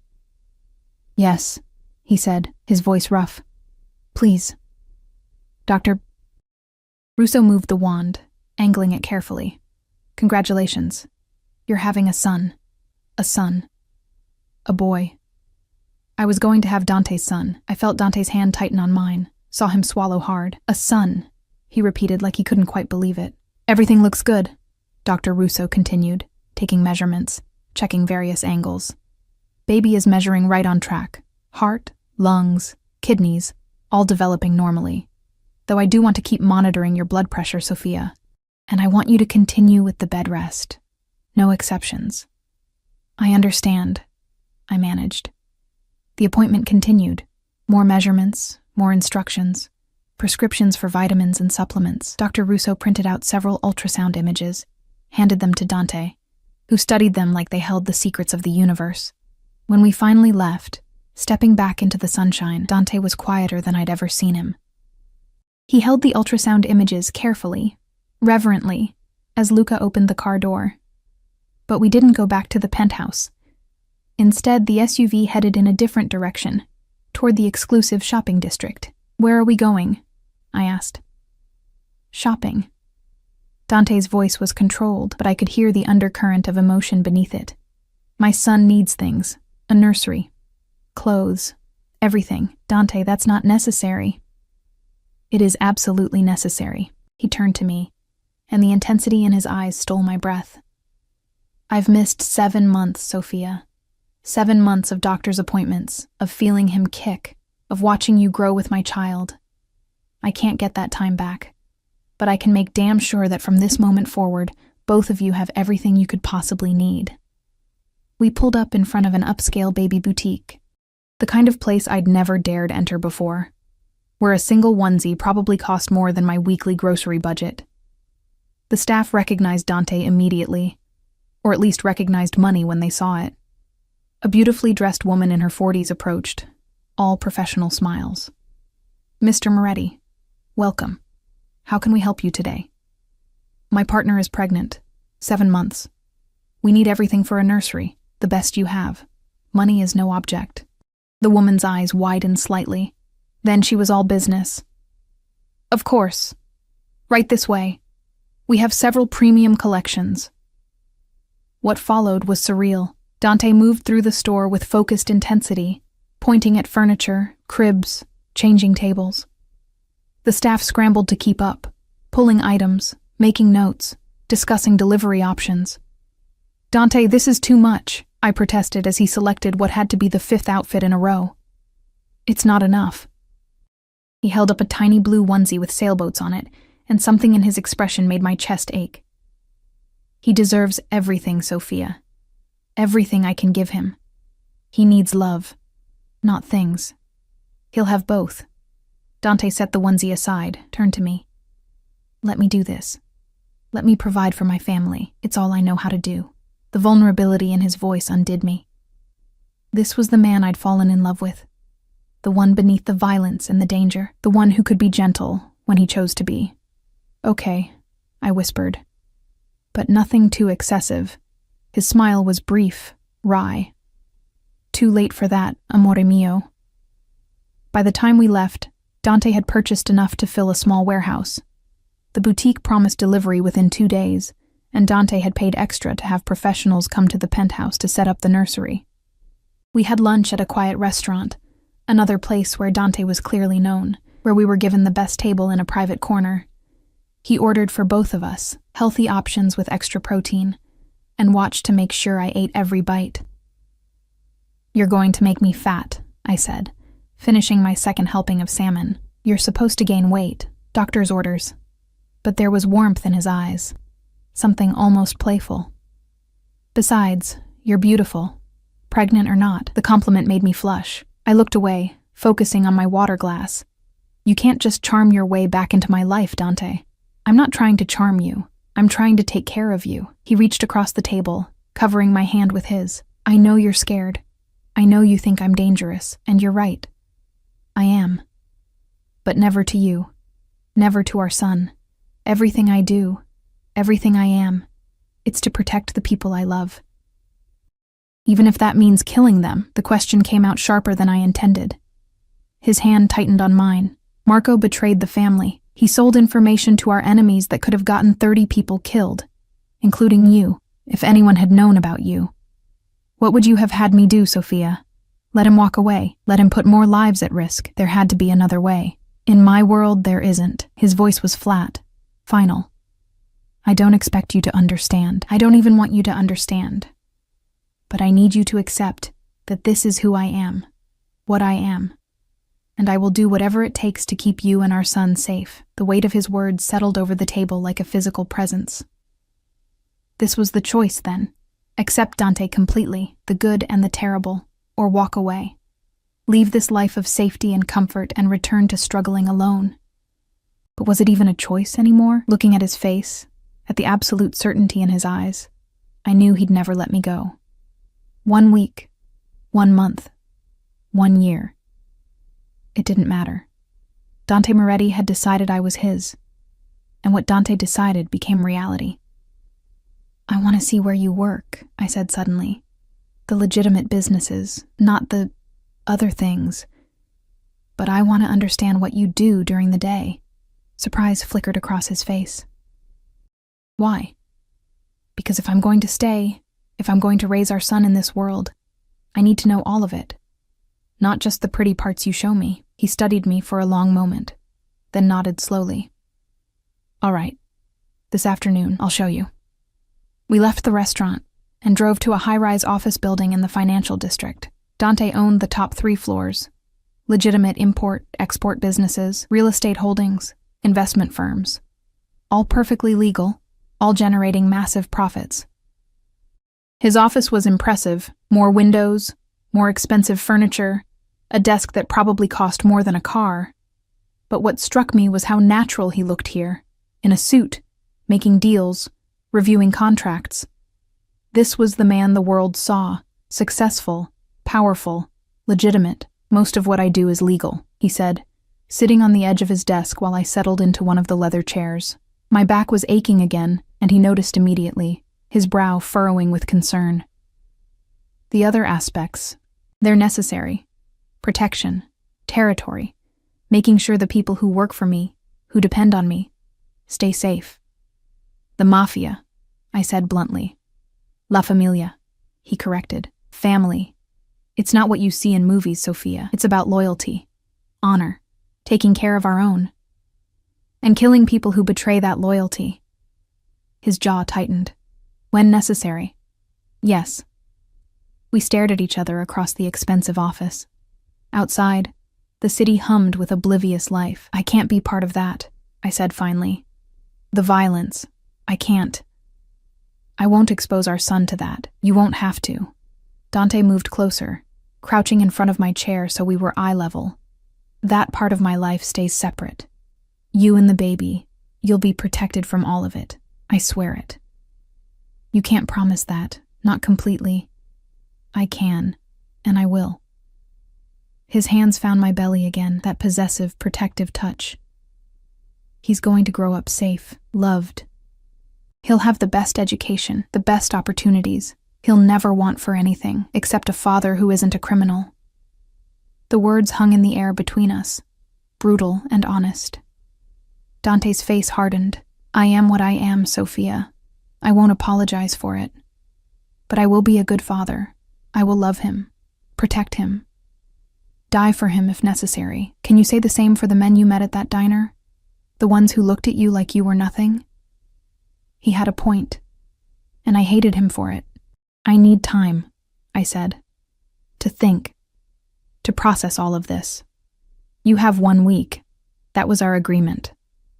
Yes, he said, his voice rough. Please. Dr. Russo moved the wand, angling it carefully. Congratulations. You're having a son. A son. A boy. I was going to have Dante's son. I felt Dante's hand tighten on mine, saw him swallow hard. A son, he repeated like he couldn't quite believe it. Everything looks good, Dr. Russo continued, taking measurements, checking various angles. Baby is measuring right on track. Heart, lungs, kidneys, all developing normally. Though I do want to keep monitoring your blood pressure, Sophia. And I want you to continue with the bed rest. No exceptions. I understand, I managed. The appointment continued. More measurements, more instructions, prescriptions for vitamins and supplements. Dr. Russo printed out several ultrasound images, handed them to Dante, who studied them like they held the secrets of the universe. When we finally left, stepping back into the sunshine, Dante was quieter than I'd ever seen him. He held the ultrasound images carefully, reverently, as Luca opened the car door. But we didn't go back to the penthouse. Instead, the SUV headed in a different direction, toward the exclusive shopping district. Where are we going? I asked. Shopping. Dante's voice was controlled, but I could hear the undercurrent of emotion beneath it. My son needs things. A nursery. Clothes. Everything. Dante, that's not necessary. It is absolutely necessary. He turned to me, and the intensity in his eyes stole my breath. I've missed 7 months, Sophia. 7 months of doctor's appointments, of feeling him kick, of watching you grow with my child. I can't get that time back, but I can make damn sure that from this moment forward, both of you have everything you could possibly need. We pulled up in front of an upscale baby boutique, the kind of place I'd never dared enter before, where a single onesie probably cost more than my weekly grocery budget. The staff recognized Dante immediately, or at least recognized money when they saw it. A beautifully dressed woman in her 40s approached, all professional smiles. Mr. Moretti, welcome. How can we help you today? My partner is pregnant, 7 months. We need everything for a nursery, the best you have. Money is no object. The woman's eyes widened slightly. Then she was all business. Of course. Right this way. We have several premium collections. What followed was surreal. Dante moved through the store with focused intensity, pointing at furniture, cribs, changing tables. The staff scrambled to keep up, pulling items, making notes, discussing delivery options. "Dante, this is too much," I protested as he selected what had to be the 5th outfit in a row. "It's not enough." He held up a tiny blue onesie with sailboats on it, and something in his expression made my chest ache. "He deserves everything, Sophia. Everything I can give him. He needs love, not things. He'll have both." Dante set the onesie aside, turned to me. "Let me do this. Let me provide for my family. It's all I know how to do." The vulnerability in his voice undid me. This was the man I'd fallen in love with. The one beneath the violence and the danger. The one who could be gentle when he chose to be. "Okay," I whispered. But nothing too excessive. His smile was brief, wry. "Too late for that, amore mio." By the time we left, Dante had purchased enough to fill a small warehouse. The boutique promised delivery within 2 days, and Dante had paid extra to have professionals come to the penthouse to set up the nursery. We had lunch at a quiet restaurant, another place where Dante was clearly known, where we were given the best table in a private corner. He ordered for both of us, healthy options with extra protein, and watched to make sure I ate every bite. "You're going to make me fat," I said, finishing my second helping of salmon. "You're supposed to gain weight, doctor's orders." But there was warmth in his eyes, something almost playful. "Besides, you're beautiful. Pregnant or not," the compliment made me flush. I looked away, focusing on my water glass. "You can't just charm your way back into my life, Dante. I'm not trying to charm you. I'm trying to take care of you." He reached across the table, covering my hand with his. "I know you're scared. I know you think I'm dangerous, and you're right. I am. But never to you. Never to our son. Everything I do, everything I am, it's to protect the people I love. Even if that means killing them." The question came out sharper than I intended. His hand tightened on mine. "Marco betrayed the family. He sold information to our enemies that could have gotten 30 people killed, including you, if anyone had known about you. What would you have had me do, Sophia? Let him walk away. Let him put more lives at risk. There had to be another way. In my world, there isn't." His voice was flat, final. "I don't expect you to understand. I don't even want you to understand. But I need you to accept that this is who I am, what I am. And I will do whatever it takes to keep you and our son safe." The weight of his words settled over the table like a physical presence. This was the choice, then. Accept Dante completely, the good and the terrible, or walk away. Leave this life of safety and comfort and return to struggling alone. But was it even a choice anymore? Looking at his face, at the absolute certainty in his eyes, I knew he'd never let me go. 1 week, 1 month, 1 year. It didn't matter. Dante Moretti had decided I was his, and what Dante decided became reality. "I want to see where you work," I said suddenly. "The legitimate businesses, not the other things. But I want to understand what you do during the day." Surprise flickered across his face. "Why?" "Because if I'm going to stay, if I'm going to raise our son in this world, I need to know all of it. Not just the pretty parts you show me." He studied me for a long moment, then nodded slowly. "All right. This afternoon, I'll show you." We left the restaurant and drove to a high-rise office building in the financial district. Dante owned the top 3 floors. Legitimate import-export businesses, real estate holdings, investment firms. All perfectly legal, all generating massive profits. His office was impressive. More windows, more expensive furniture, a desk that probably cost more than a car. But what struck me was how natural he looked here, in a suit, making deals, reviewing contracts. This was the man the world saw, successful, powerful, legitimate. "Most of what I do is legal," he said, sitting on the edge of his desk while I settled into one of the leather chairs. My back was aching again, and he noticed immediately, his brow furrowing with concern. "The other aspects, they're necessary. protection, territory, making sure the people who work for me, who depend on me, stay safe. The Mafia, I said bluntly. La Familia, he corrected. Family. It's not what you see in movies, Sophia. It's about loyalty, honor, taking care of our own, and killing people who betray that loyalty. His jaw tightened. When necessary. Yes. We stared at each other across the expensive office. Outside, the city hummed with oblivious life. I can't be part of that, I said finally. The violence. I can't. I won't expose our son to that. You won't have to. Dante moved closer, crouching in front of my chair so we were eye level. That part of my life stays separate. You and the baby, you'll be protected from all of it. I swear it. You can't promise that, not completely. I can, and I will. His hands found my belly again, that possessive, protective touch. He's going to grow up safe, loved. He'll have the best education, the best opportunities. He'll never want for anything, except a father who isn't a criminal. The words hung in the air between us, brutal and honest. Dante's face hardened. I am what I am, Sophia. I won't apologize for it. But I will be a good father. I will love him, protect him, die for him if necessary. Can you say the same for the men you met at that diner? The ones who looked at you like you were nothing? He had a point, and I hated him for it. I need time, I said, to think, to process all of this. You have 1 week. That was our agreement.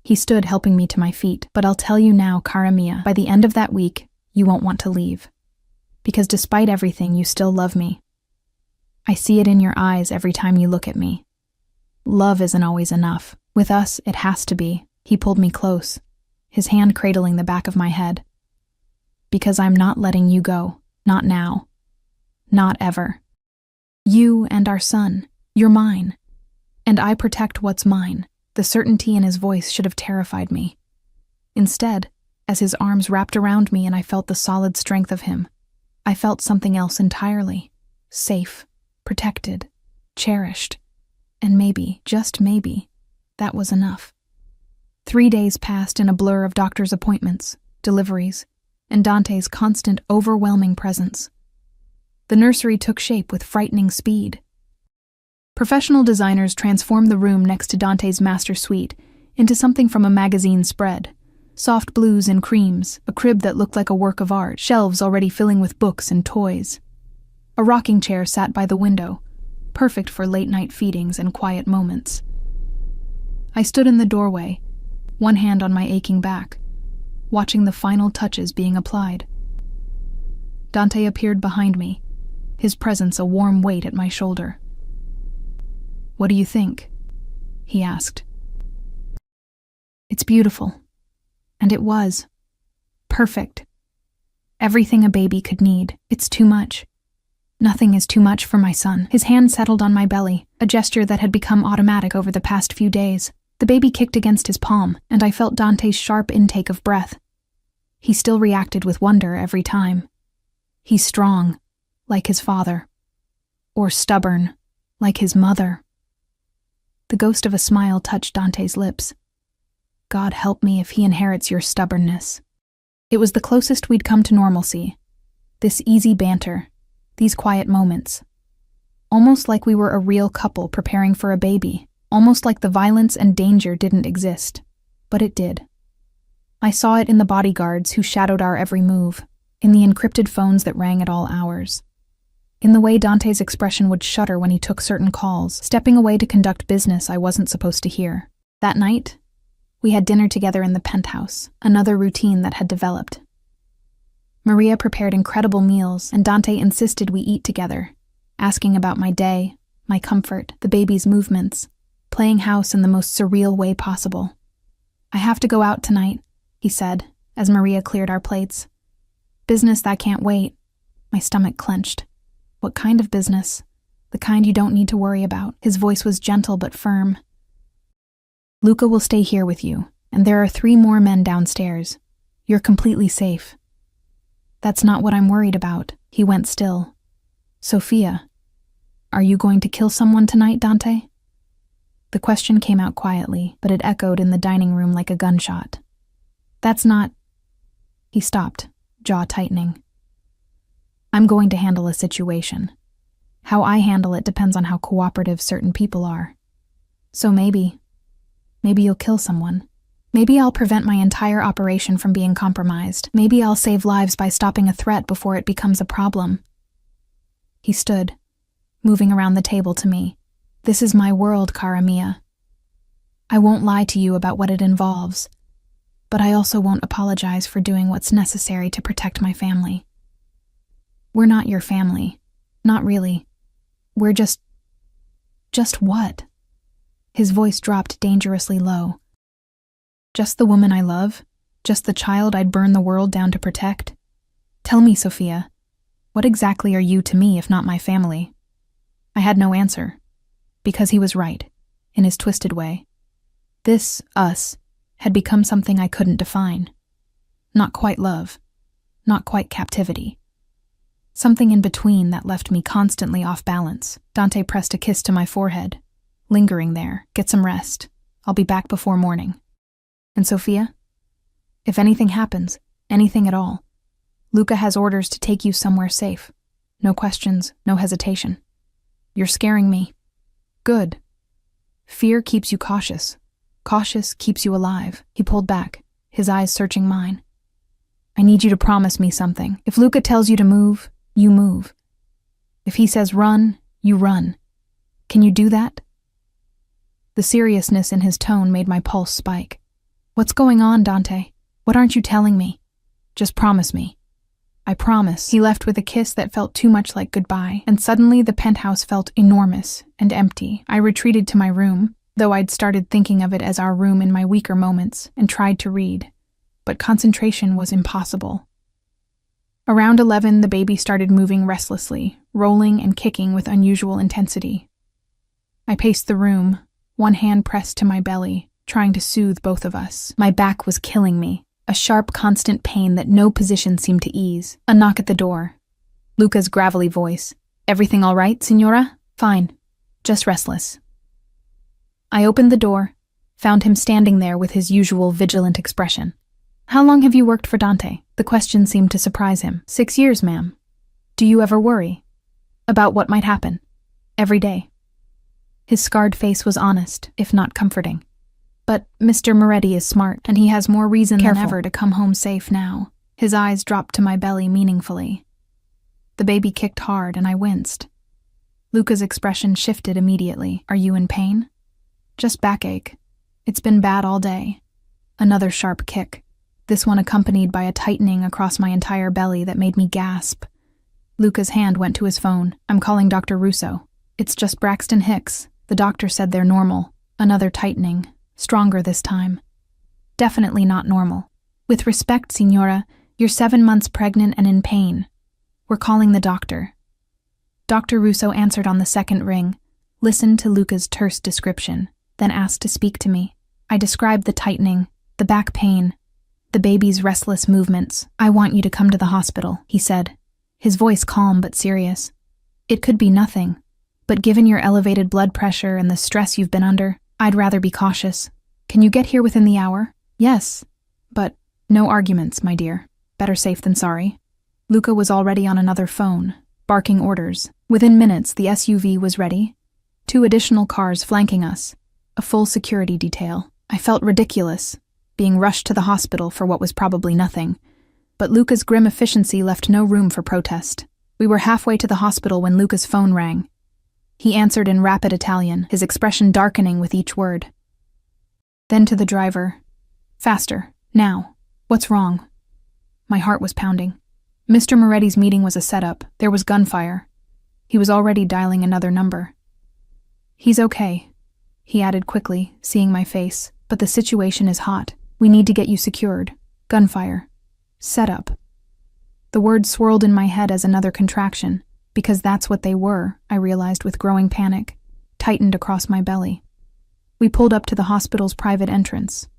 He stood helping me to my feet, but I'll tell you now, cara mia, by the end of that week, you won't want to leave. Because despite everything, you still love me. I see it in your eyes every time you look at me. Love isn't always enough. With us, it has to be. He pulled me close, his hand cradling the back of my head. Because I'm not letting you go. Not now. Not ever. You and our son, you're mine. And I protect what's mine. The certainty in his voice should have terrified me. Instead, as his arms wrapped around me and I felt the solid strength of him, I felt something else entirely. Safe, protected, cherished. And maybe, just maybe, that was enough. 3 days passed in a blur of doctor's appointments, deliveries, and Dante's constant, overwhelming presence. The nursery took shape with frightening speed. Professional designers transformed the room next to Dante's master suite into something from a magazine spread. Soft blues and creams, a crib that looked like a work of art, shelves already filling with books and toys. A rocking chair sat by the window, perfect for late-night feedings and quiet moments. I stood in the doorway, one hand on my aching back, watching the final touches being applied. Dante appeared behind me, his presence a warm weight at my shoulder. What do you think? He asked. It's beautiful. And it was. Perfect. Everything a baby could need. It's too much. Nothing is too much for my son. His hand settled on my belly, a gesture that had become automatic over the past few days. The baby kicked against his palm, and I felt Dante's sharp intake of breath. He still reacted with wonder every time. He's strong, like his father. Or stubborn, like his mother. The ghost of a smile touched Dante's lips. God help me if he inherits your stubbornness. It was the closest we'd come to normalcy. This easy banter, these quiet moments. Almost like we were a real couple preparing for a baby. Almost like the violence and danger didn't exist. But it did. I saw it in the bodyguards who shadowed our every move, in the encrypted phones that rang at all hours. In the way Dante's expression would shudder when he took certain calls, stepping away to conduct business I wasn't supposed to hear. That night, we had dinner together in the penthouse, another routine that had developed. Maria prepared incredible meals, and Dante insisted we eat together, asking about my day, my comfort, the baby's movements, playing house in the most surreal way possible. I have to go out tonight, he said, as Maria cleared our plates. Business that can't wait. My stomach clenched. What kind of business? The kind you don't need to worry about. His voice was gentle but firm. Luca will stay here with you, and there are 3 more men downstairs. You're completely safe. That's not what I'm worried about. He went still. Sophia, Are you going to kill someone tonight, Dante? The question came out quietly, but it echoed in the dining room like a gunshot. That's not... He stopped, jaw tightening. I'm going to handle a situation. How I handle it depends on how cooperative certain people are. So maybe you'll kill someone. Maybe I'll prevent my entire operation from being compromised. Maybe I'll save lives by stopping a threat before it becomes a problem. He stood, moving around the table to me. This is my world, cara mia. I won't lie to you about what it involves, but I also won't apologize for doing what's necessary to protect my family. We're not your family. Not really. We're just what? His voice dropped dangerously low. Just the woman I love? Just the child I'd burn the world down to protect? Tell me, Sophia, what exactly are you to me if not my family? I had no answer, because he was right, in his twisted way. This, us, had become something I couldn't define. Not quite love, not quite captivity. Something in between that left me constantly off balance. Dante pressed a kiss to my forehead, lingering there. Get some rest. I'll be back before morning. And Sophia? If anything happens, anything at all, Luca has orders to take you somewhere safe. No questions, no hesitation. You're scaring me. Good. Fear keeps you cautious. Cautious keeps you alive. He pulled back, his eyes searching mine. I need you to promise me something. If Luca tells you to move, you move. If he says run, you run. Can you do that? The seriousness in his tone made my pulse spike. What's going on, Dante? What aren't you telling me? Just promise me. I promise. He left with a kiss that felt too much like goodbye, and suddenly the penthouse felt enormous and empty. I retreated to my room, though I'd started thinking of it as our room in my weaker moments, and tried to read. But concentration was impossible. Around 11, the baby started moving restlessly, rolling and kicking with unusual intensity. I paced the room, one hand pressed to my belly, trying to soothe both of us. My back was killing me, a sharp, constant pain that no position seemed to ease. A knock at the door. Luca's gravelly voice. Everything all right, signora? Fine. Just restless. I opened the door, found him standing there with his usual vigilant expression. How long have you worked for Dante? The question seemed to surprise him. 6 years, ma'am. Do you ever worry? About what might happen? Every day. His scarred face was honest, if not comforting. But Mr. Moretti is smart, and he has more reason than ever to come home safe now. His eyes dropped to my belly meaningfully. The baby kicked hard, and I winced. Luca's expression shifted immediately. Are you in pain? Just backache. It's been bad all day. Another sharp kick. This one accompanied by a tightening across my entire belly that made me gasp. Luca's hand went to his phone. I'm calling Dr. Russo. It's just Braxton Hicks. The doctor said they're normal. Another tightening. Stronger this time. Definitely not normal. With respect, signora, you're 7 months pregnant and in pain. We're calling the doctor. Dr. Russo answered on the second ring, listened to Luca's terse description, then asked to speak to me. I described the tightening, the back pain, the baby's restless movements. I want you to come to the hospital, he said, his voice calm but serious. It could be nothing, but given your elevated blood pressure and the stress you've been under, I'd rather be cautious. Can you get here within the hour? Yes, but no arguments, my dear. Better safe than sorry. Luca was already on another phone, barking orders. Within minutes, the SUV was ready. 2 additional cars flanking us. A full security detail. I felt ridiculous, being rushed to the hospital for what was probably nothing. But Luca's grim efficiency left no room for protest. We were halfway to the hospital when Luca's phone rang. He answered in rapid Italian, his expression darkening with each word. Then to the driver. Faster, now. What's wrong? My heart was pounding. Mr. Moretti's meeting was a setup. There was gunfire. He was already dialing another number. He's okay, he added quickly, seeing my face, but the situation is hot. We need to get you secured. Gunfire. Setup. The words swirled in my head as another contraction, because that's what they were, I realized with growing panic, tightened across my belly. We pulled up to the hospital's private entrance.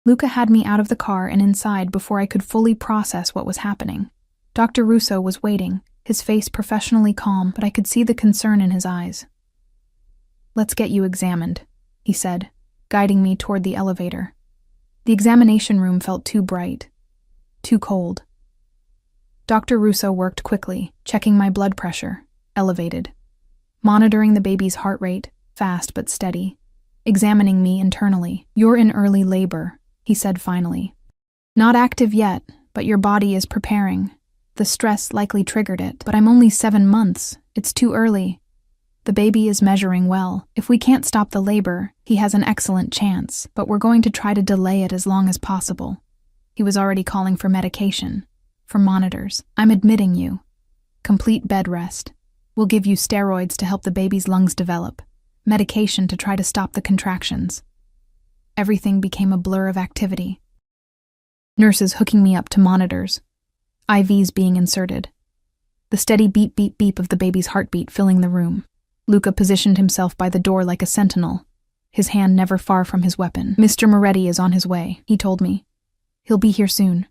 Luca had me out of the car and inside before I could fully process what was happening. Dr. Russo was waiting, his face professionally calm, but I could see the concern in his eyes. "Let's get you examined," he said, guiding me toward the elevator. The examination room felt too bright, too cold. Dr. Russo worked quickly, checking my blood pressure, elevated, monitoring the baby's heart rate, fast but steady, examining me internally. "You're in early labor," he said finally. "Not active yet, but your body is preparing. The stress likely triggered it, but I'm only 7 months. It's too early. The baby is measuring well. If we can't stop the labor, he has an excellent chance, but we're going to try to delay it as long as possible." He was already calling for medication, for monitors. "I'm admitting you. Complete bed rest. We'll give you steroids to help the baby's lungs develop, medication to try to stop the contractions." Everything became a blur of activity. Nurses hooking me up to monitors, IVs being inserted, the steady beep beep beep of the baby's heartbeat filling the room. Luca positioned himself by the door like a sentinel, his hand never far from his weapon. "Mr. Moretti is on his way," he told me. "He'll be here soon."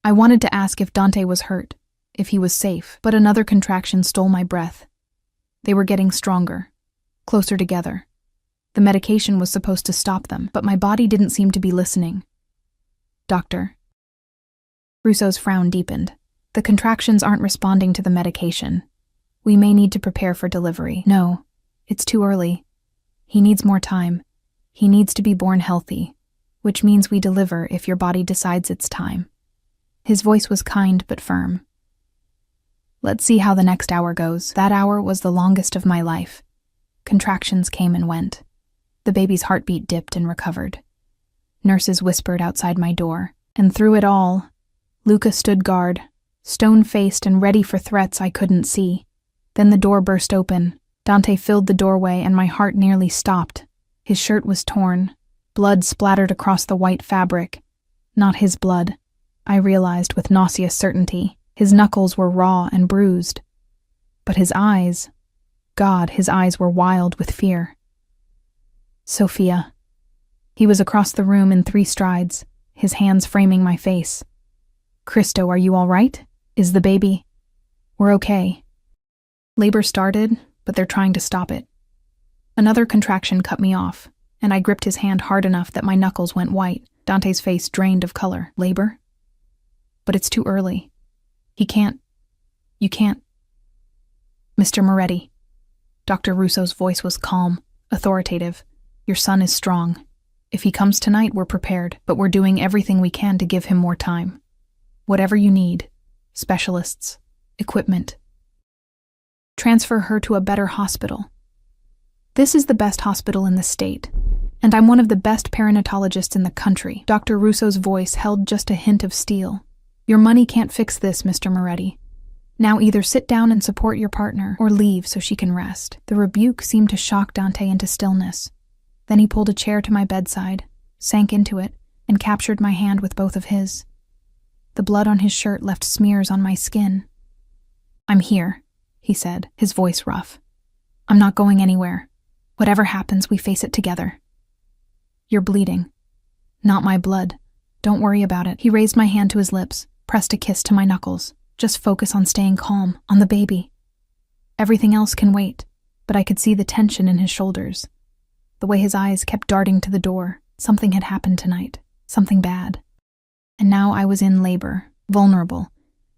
I wanted to ask if Dante was hurt, if he was safe, but another contraction stole my breath. They were getting stronger, closer together. The medication was supposed to stop them, but my body didn't seem to be listening. "Doctor." Russo's frown deepened. "The contractions aren't responding to the medication. We may need to prepare for delivery." "No, it's too early. He needs more time. He needs to be born healthy, which means we deliver if your body decides it's time." His voice was kind but firm. "Let's see how the next hour goes." That hour was the longest of my life. Contractions came and went. The baby's heartbeat dipped and recovered. Nurses whispered outside my door, and through it all, Luca stood guard, stone-faced and ready for threats I couldn't see. Then the door burst open. Dante filled the doorway and my heart nearly stopped. His shirt was torn. Blood splattered across the white fabric. Not his blood, I realized with nauseous certainty. His knuckles were raw and bruised. But his eyes, God, his eyes were wild with fear. "Sophia." He was across the room in 3 strides, his hands framing my face. "Cristo, are you all right? Is the baby?" "We're okay. Labor started, but they're trying to stop it." Another contraction cut me off, and I gripped his hand hard enough that my knuckles went white. Dante's face drained of color. "Labor? But it's too early. You can't. Mr. Moretti." Dr. Russo's voice was calm, authoritative. "Your son is strong. If he comes tonight, we're prepared, but we're doing everything we can to give him more time. Whatever you need, specialists, equipment. Transfer her to a better hospital. This is the best hospital in the state, and I'm one of the best perinatologists in the country." Dr. Russo's voice held just a hint of steel. "Your money can't fix this, Mr. Moretti. Now either sit down and support your partner, or leave so she can rest." The rebuke seemed to shock Dante into stillness. Then he pulled a chair to my bedside, sank into it, and captured my hand with both of his. The blood on his shirt left smears on my skin. "I'm here," he said, his voice rough. "I'm not going anywhere. Whatever happens, we face it together. You're bleeding. Not my blood. Don't worry about it." He raised my hand to his lips, pressed a kiss to my knuckles. "Just focus on staying calm, on the baby. Everything else can wait." But I could see the tension in his shoulders. The way his eyes kept darting to the door. Something had happened tonight. Something bad. And now I was in labor, vulnerable,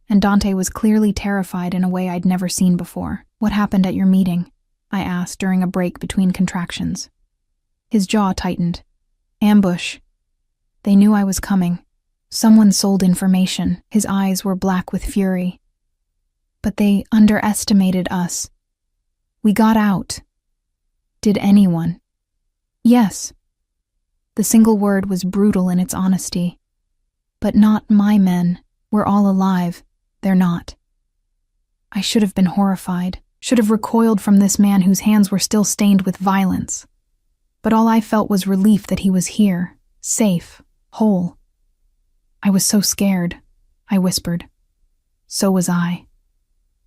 and Dante was clearly terrified in a way I'd never seen before. "What happened at your meeting?" I asked during a break between contractions. His jaw tightened. "Ambush. They knew I was coming. Someone sold information." His eyes were black with fury. "But they underestimated us. We got out." "Did anyone?" "Yes." The single word was brutal in its honesty. "But not my men. We're all alive. They're not." I should have been horrified, should have recoiled from this man whose hands were still stained with violence. But all I felt was relief that he was here, safe, whole. "I was so scared," I whispered. "So was I."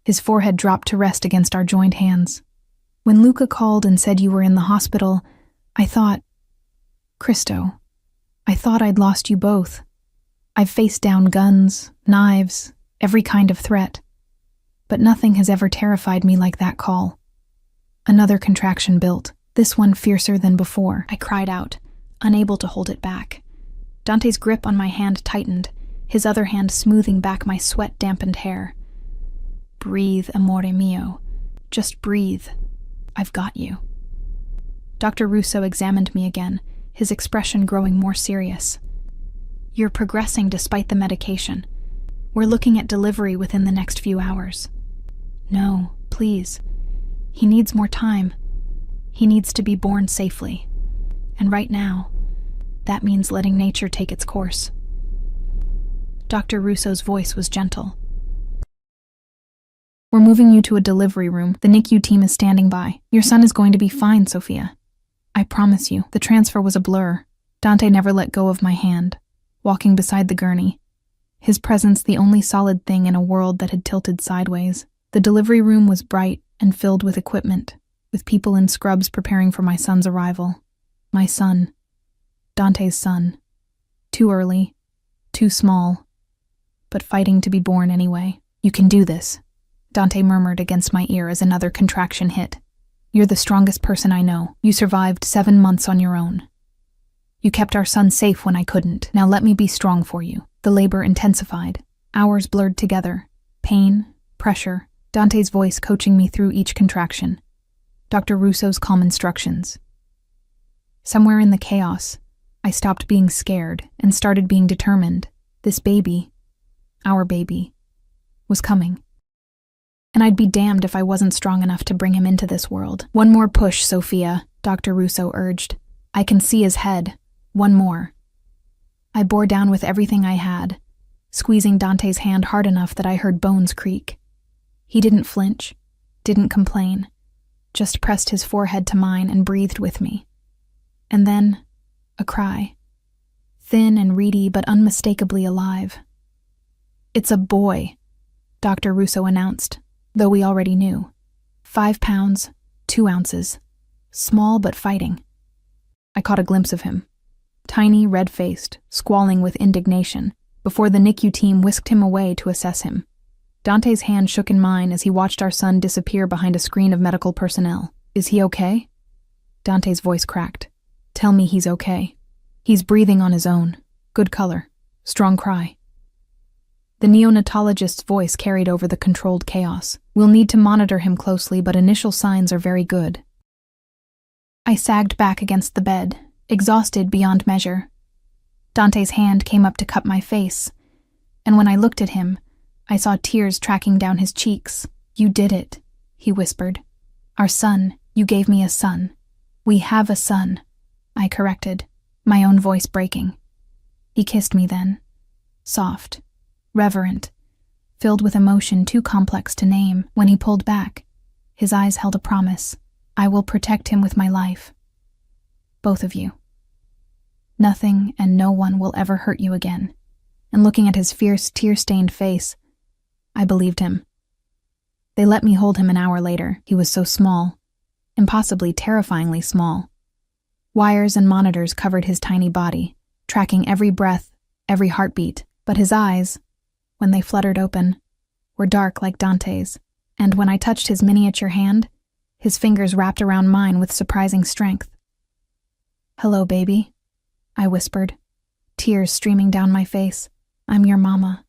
His forehead dropped to rest against our joined hands. "When Luca called and said you were in the hospital, I thought, Cristo, I thought I'd lost you both. I've faced down guns, knives, every kind of threat. but nothing has ever terrified me like that call. Another contraction built, this one fiercer than before. I cried out, unable to hold it back. Dante's grip on my hand tightened, his other hand smoothing back my sweat-dampened hair. Breathe, amore mio. Just breathe. I've got you. Dr. Russo examined me again, his expression growing more serious. You're progressing despite the medication. We're looking at delivery within the next few hours. No, please. He needs more time. He needs to be born safely. And right now, that means letting nature take its course. Dr. Russo's voice was gentle. We're moving you to a delivery room. The NICU team is standing by. Your son is going to be fine, Sophia. I promise you. The transfer was a blur. Dante never let go of my hand, walking beside the gurney. His presence the only solid thing in a world that had tilted sideways. The delivery room was bright and filled with equipment, with people in scrubs preparing for my son's arrival. My son. Dante's son. Too early. Too small. But fighting to be born anyway. You can do this, Dante murmured against my ear as another contraction hit. You're the strongest person I know. You survived 7 months on your own. You kept our son safe when I couldn't. Now let me be strong for you. The labor intensified. Hours blurred together. Pain, pressure, Dante's voice coaching me through each contraction. Dr. Russo's calm instructions. Somewhere in the chaos, I stopped being scared and started being determined. This baby, our baby, was coming. And I'd be damned if I wasn't strong enough to bring him into this world. One more push, Sophia, Dr. Russo urged. I can see his head. One more. I bore down with everything I had, squeezing Dante's hand hard enough that I heard bones creak. He didn't flinch, didn't complain, just pressed his forehead to mine and breathed with me. And then, a cry. Thin and reedy but unmistakably alive. It's a boy, Dr. Russo announced, though we already knew. 5 pounds, 2 ounces. Small but fighting. I caught a glimpse of him. Tiny, red-faced, squalling with indignation, before the NICU team whisked him away to assess him. Dante's hand shook in mine as he watched our son disappear behind a screen of medical personnel. Is he okay? Dante's voice cracked. Tell me he's okay. He's breathing on his own. Good color. Strong cry. The neonatologist's voice carried over the controlled chaos. We'll need to monitor him closely, but initial signs are very good. I sagged back against the bed, exhausted beyond measure. Dante's hand came up to cup my face, and when I looked at him, I saw tears tracking down his cheeks. You did it, he whispered. Our son, you gave me a son. We have a son, I corrected, my own voice breaking. He kissed me then, soft, reverent, filled with emotion too complex to name. When he pulled back, his eyes held a promise. I will protect him with my life. Both of you. Nothing and no one will ever hurt you again. And looking at his fierce, tear-stained face, I believed him. They let me hold him an hour later. He was so small, impossibly terrifyingly small. Wires and monitors covered his tiny body, tracking every breath, every heartbeat, but his eyes, when they fluttered open, were dark like Dante's, and when I touched his miniature hand, his fingers wrapped around mine with surprising strength. Hello, baby, I whispered, tears streaming down my face. I'm your mama.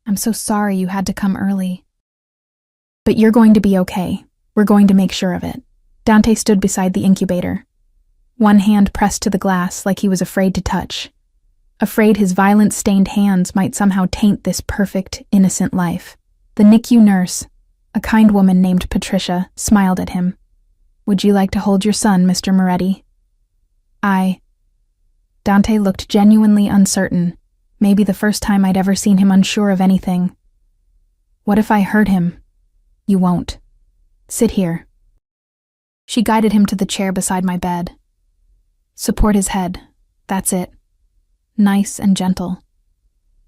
I'm so sorry you had to come early. But you're going to be okay. We're going to make sure of it. Dante stood beside the incubator, one hand pressed to the glass like he was afraid to touch, afraid his violence-stained hands might somehow taint this perfect, innocent life. The NICU nurse, a kind woman named Patricia, smiled at him. Would you like to hold your son, Mr. Moretti? Dante looked genuinely uncertain, maybe the first time I'd ever seen him unsure of anything. What if I hurt him? You won't. Sit here. She guided him to the chair beside my bed. Support his head. That's it. Nice and gentle.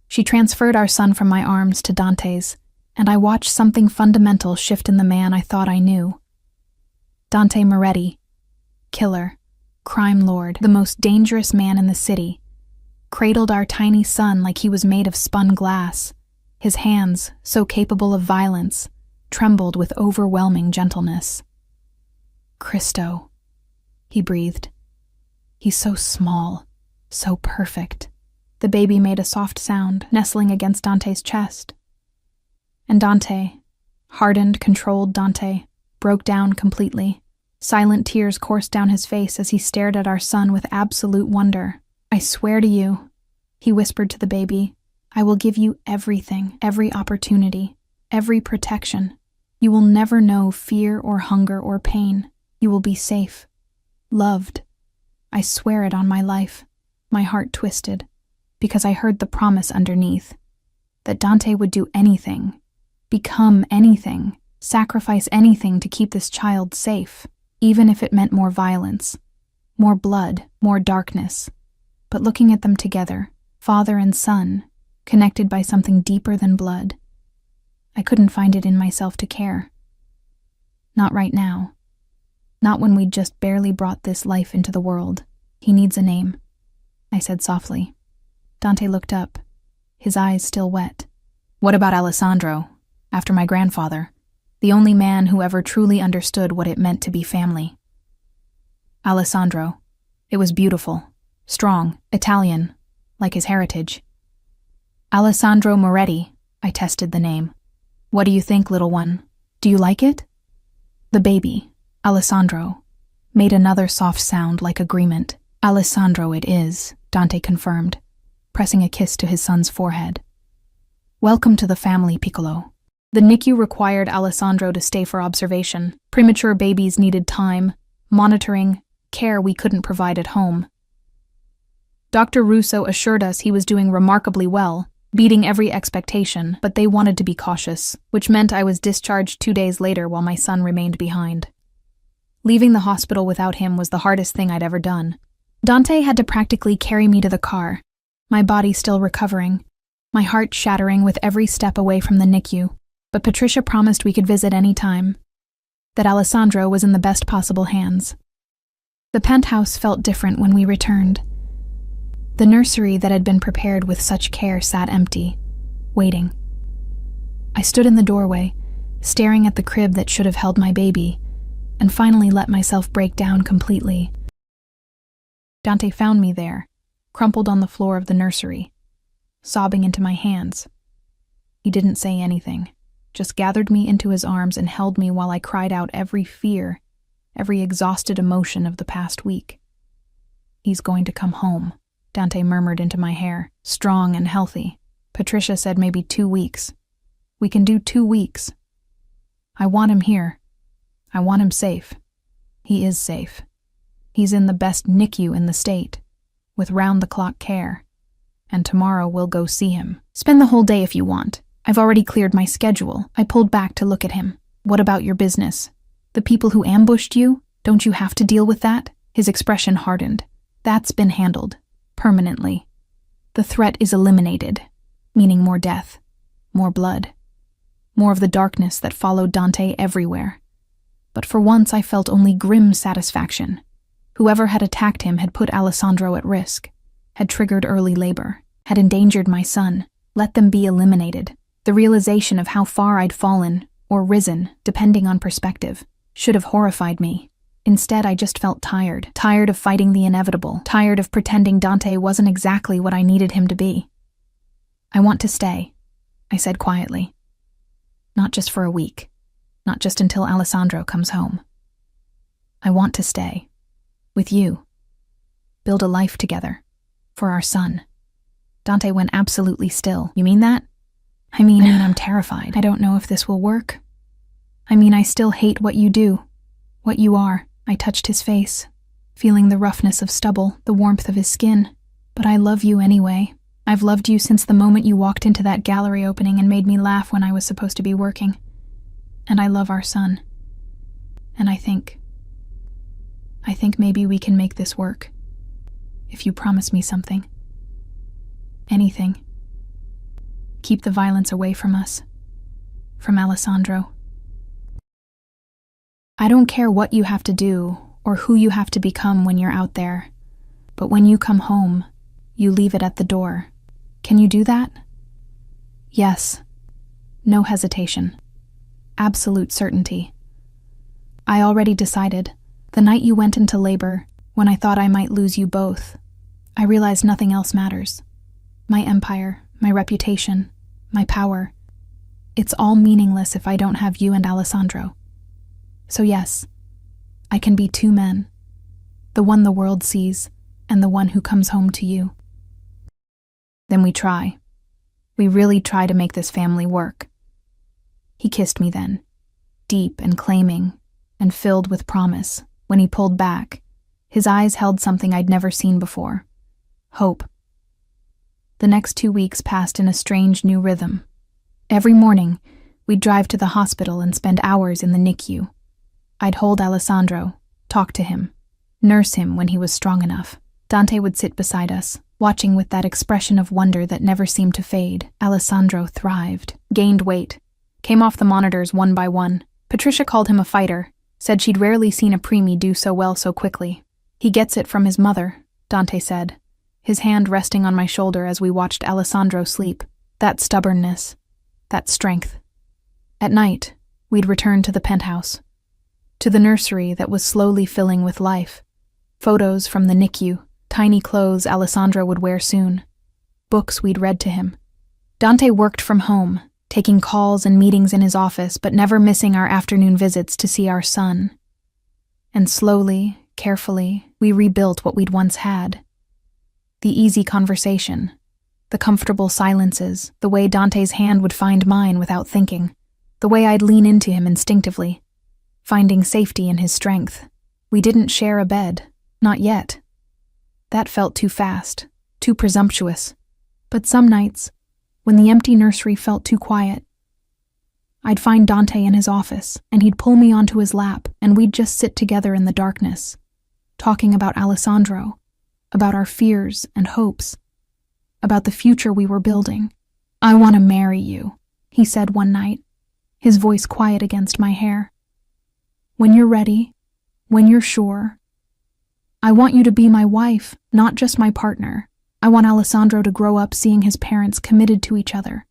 She transferred our son from my arms to Dante's, and I watched something fundamental shift in the man I thought I knew. Dante Moretti, killer, crime lord, the most dangerous man in the city, cradled our tiny son like he was made of spun glass, his hands, so capable of violence, trembled with overwhelming gentleness. "Cristo," he breathed. "He's so small, so perfect." The baby made a soft sound, nestling against Dante's chest. And Dante, hardened, controlled Dante, broke down completely. Silent tears coursed down his face as he stared at our son with absolute wonder. "I swear to you," he whispered to the baby, "I will give you everything, every opportunity, every protection. You will never know fear or hunger or pain. You will be safe, loved. I swear it on my life." My heart twisted, because I heard the promise underneath, that Dante would do anything, become anything, sacrifice anything to keep this child safe, even if it meant more violence, more blood, more darkness. But looking at them together, father and son, connected by something deeper than blood, I couldn't find it in myself to care. Not right now. Not when we'd just barely brought this life into the world. "He needs a name," I said softly. Dante looked up, his eyes still wet. "What about Alessandro, after my grandfather, the only man who ever truly understood what it meant to be family?" "Alessandro. It was beautiful, strong, Italian, like his heritage." "Alessandro Moretti," I tested the name. "What do you think, little one? Do you like it?" The baby, Alessandro, made another soft sound like agreement. "Alessandro it is," Dante confirmed, pressing a kiss to his son's forehead. "Welcome to the family, Piccolo." The NICU required Alessandro to stay for observation. Premature babies needed time, monitoring, care we couldn't provide at home. Dr. Russo assured us he was doing remarkably well, beating every expectation, but they wanted to be cautious, which meant I was discharged 2 days later while my son remained behind. Leaving the hospital without him was the hardest thing I'd ever done. Dante had to practically carry me to the car, my body still recovering, my heart shattering with every step away from the NICU, but Patricia promised we could visit any time, that Alessandro was in the best possible hands. The penthouse felt different when we returned. The nursery that had been prepared with such care sat empty, waiting. I stood in the doorway, staring at the crib that should have held my baby, and finally let myself break down completely. Dante found me there, crumpled on the floor of the nursery, sobbing into my hands. He didn't say anything, just gathered me into his arms and held me while I cried out every fear, every exhausted emotion of the past week. "He's going to come home," Dante murmured into my hair, "strong and healthy. Patricia said maybe 2 weeks. We can do 2 weeks. I want him here. I want him safe. He is safe. He's in the best NICU in the state, with round-the-clock care. And tomorrow we'll go see him. Spend the whole day if you want. I've already cleared my schedule." I pulled back to look at him. "What about your business? The people who ambushed you? Don't you have to deal with that?" His expression hardened. "That's been handled. Permanently. The threat is eliminated, meaning more death, more blood, more of the darkness that followed Dante everywhere. But for once I felt only grim satisfaction. Whoever had attacked him had put Alessandro at risk, had triggered early labor, had endangered my son. Let them be eliminated. The realization of how far I'd fallen, or risen, depending on perspective, should have horrified me. Instead, I just felt tired of fighting the inevitable, tired of pretending Dante wasn't exactly what I needed him to be. "I want to stay," I said quietly. "Not just for a week, not just until Alessandro comes home. I want to stay. With you. Build a life together. For our son." Dante went absolutely still. "You mean that?" I mean, I'm terrified. I don't know if this will work. I still hate what you do, what you are." I touched his face, feeling the roughness of stubble, the warmth of his skin. "But I love you anyway. I've loved you since the moment you walked into that gallery opening and made me laugh when I was supposed to be working. And I love our son. And I think maybe we can make this work. If you promise me something. Anything. Keep the violence away from us. From Alessandro. I don't care what you have to do or who you have to become when you're out there, but when you come home, you leave it at the door. Can you do that?" "Yes." No hesitation. absolute certainty. I already decided. The night you went into labor, when I thought I might lose you both, I realized nothing else matters. My empire, my reputation, my power. It's all meaningless if I don't have you and Alessandro. So yes, I can be two men. The one the world sees, and the one who comes home to you. Then we try. We really try to make this family work. He kissed me then, deep and claiming, and filled with promise. When he pulled back, his eyes held something I'd never seen before. Hope. The next 2 weeks passed in a strange new rhythm. Every morning, we'd drive to the hospital and spend hours in the NICU. I'd hold Alessandro, talk to him, nurse him when he was strong enough. Dante would sit beside us, watching with that expression of wonder that never seemed to fade. Alessandro thrived, gained weight, came off the monitors one by one. Patricia called him a fighter, said she'd rarely seen a preemie do so well so quickly. He gets it from his mother, Dante said, his hand resting on my shoulder as we watched Alessandro sleep. That stubbornness, that strength. At night, we'd return to the penthouse, to the nursery that was slowly filling with life. Photos from the NICU, tiny clothes Alessandro would wear soon, books we'd read to him. Dante worked from home, taking calls and meetings in his office, but never missing our afternoon visits to see our son. And slowly, carefully, we rebuilt what we'd once had. The easy conversation, the comfortable silences, the way Dante's hand would find mine without thinking, the way I'd lean into him instinctively, finding safety in his strength. We didn't share a bed, not yet. That felt too fast, too presumptuous. But some nights, when the empty nursery felt too quiet, I'd find Dante in his office, and he'd pull me onto his lap, and we'd just sit together in the darkness, talking about Alessandro, about our fears and hopes, about the future we were building. "I want to marry you," he said one night, his voice quiet against my hair. "When you're ready, when you're sure. I want you to be my wife, not just my partner. I want Alessandro to grow up seeing his parents committed to each other."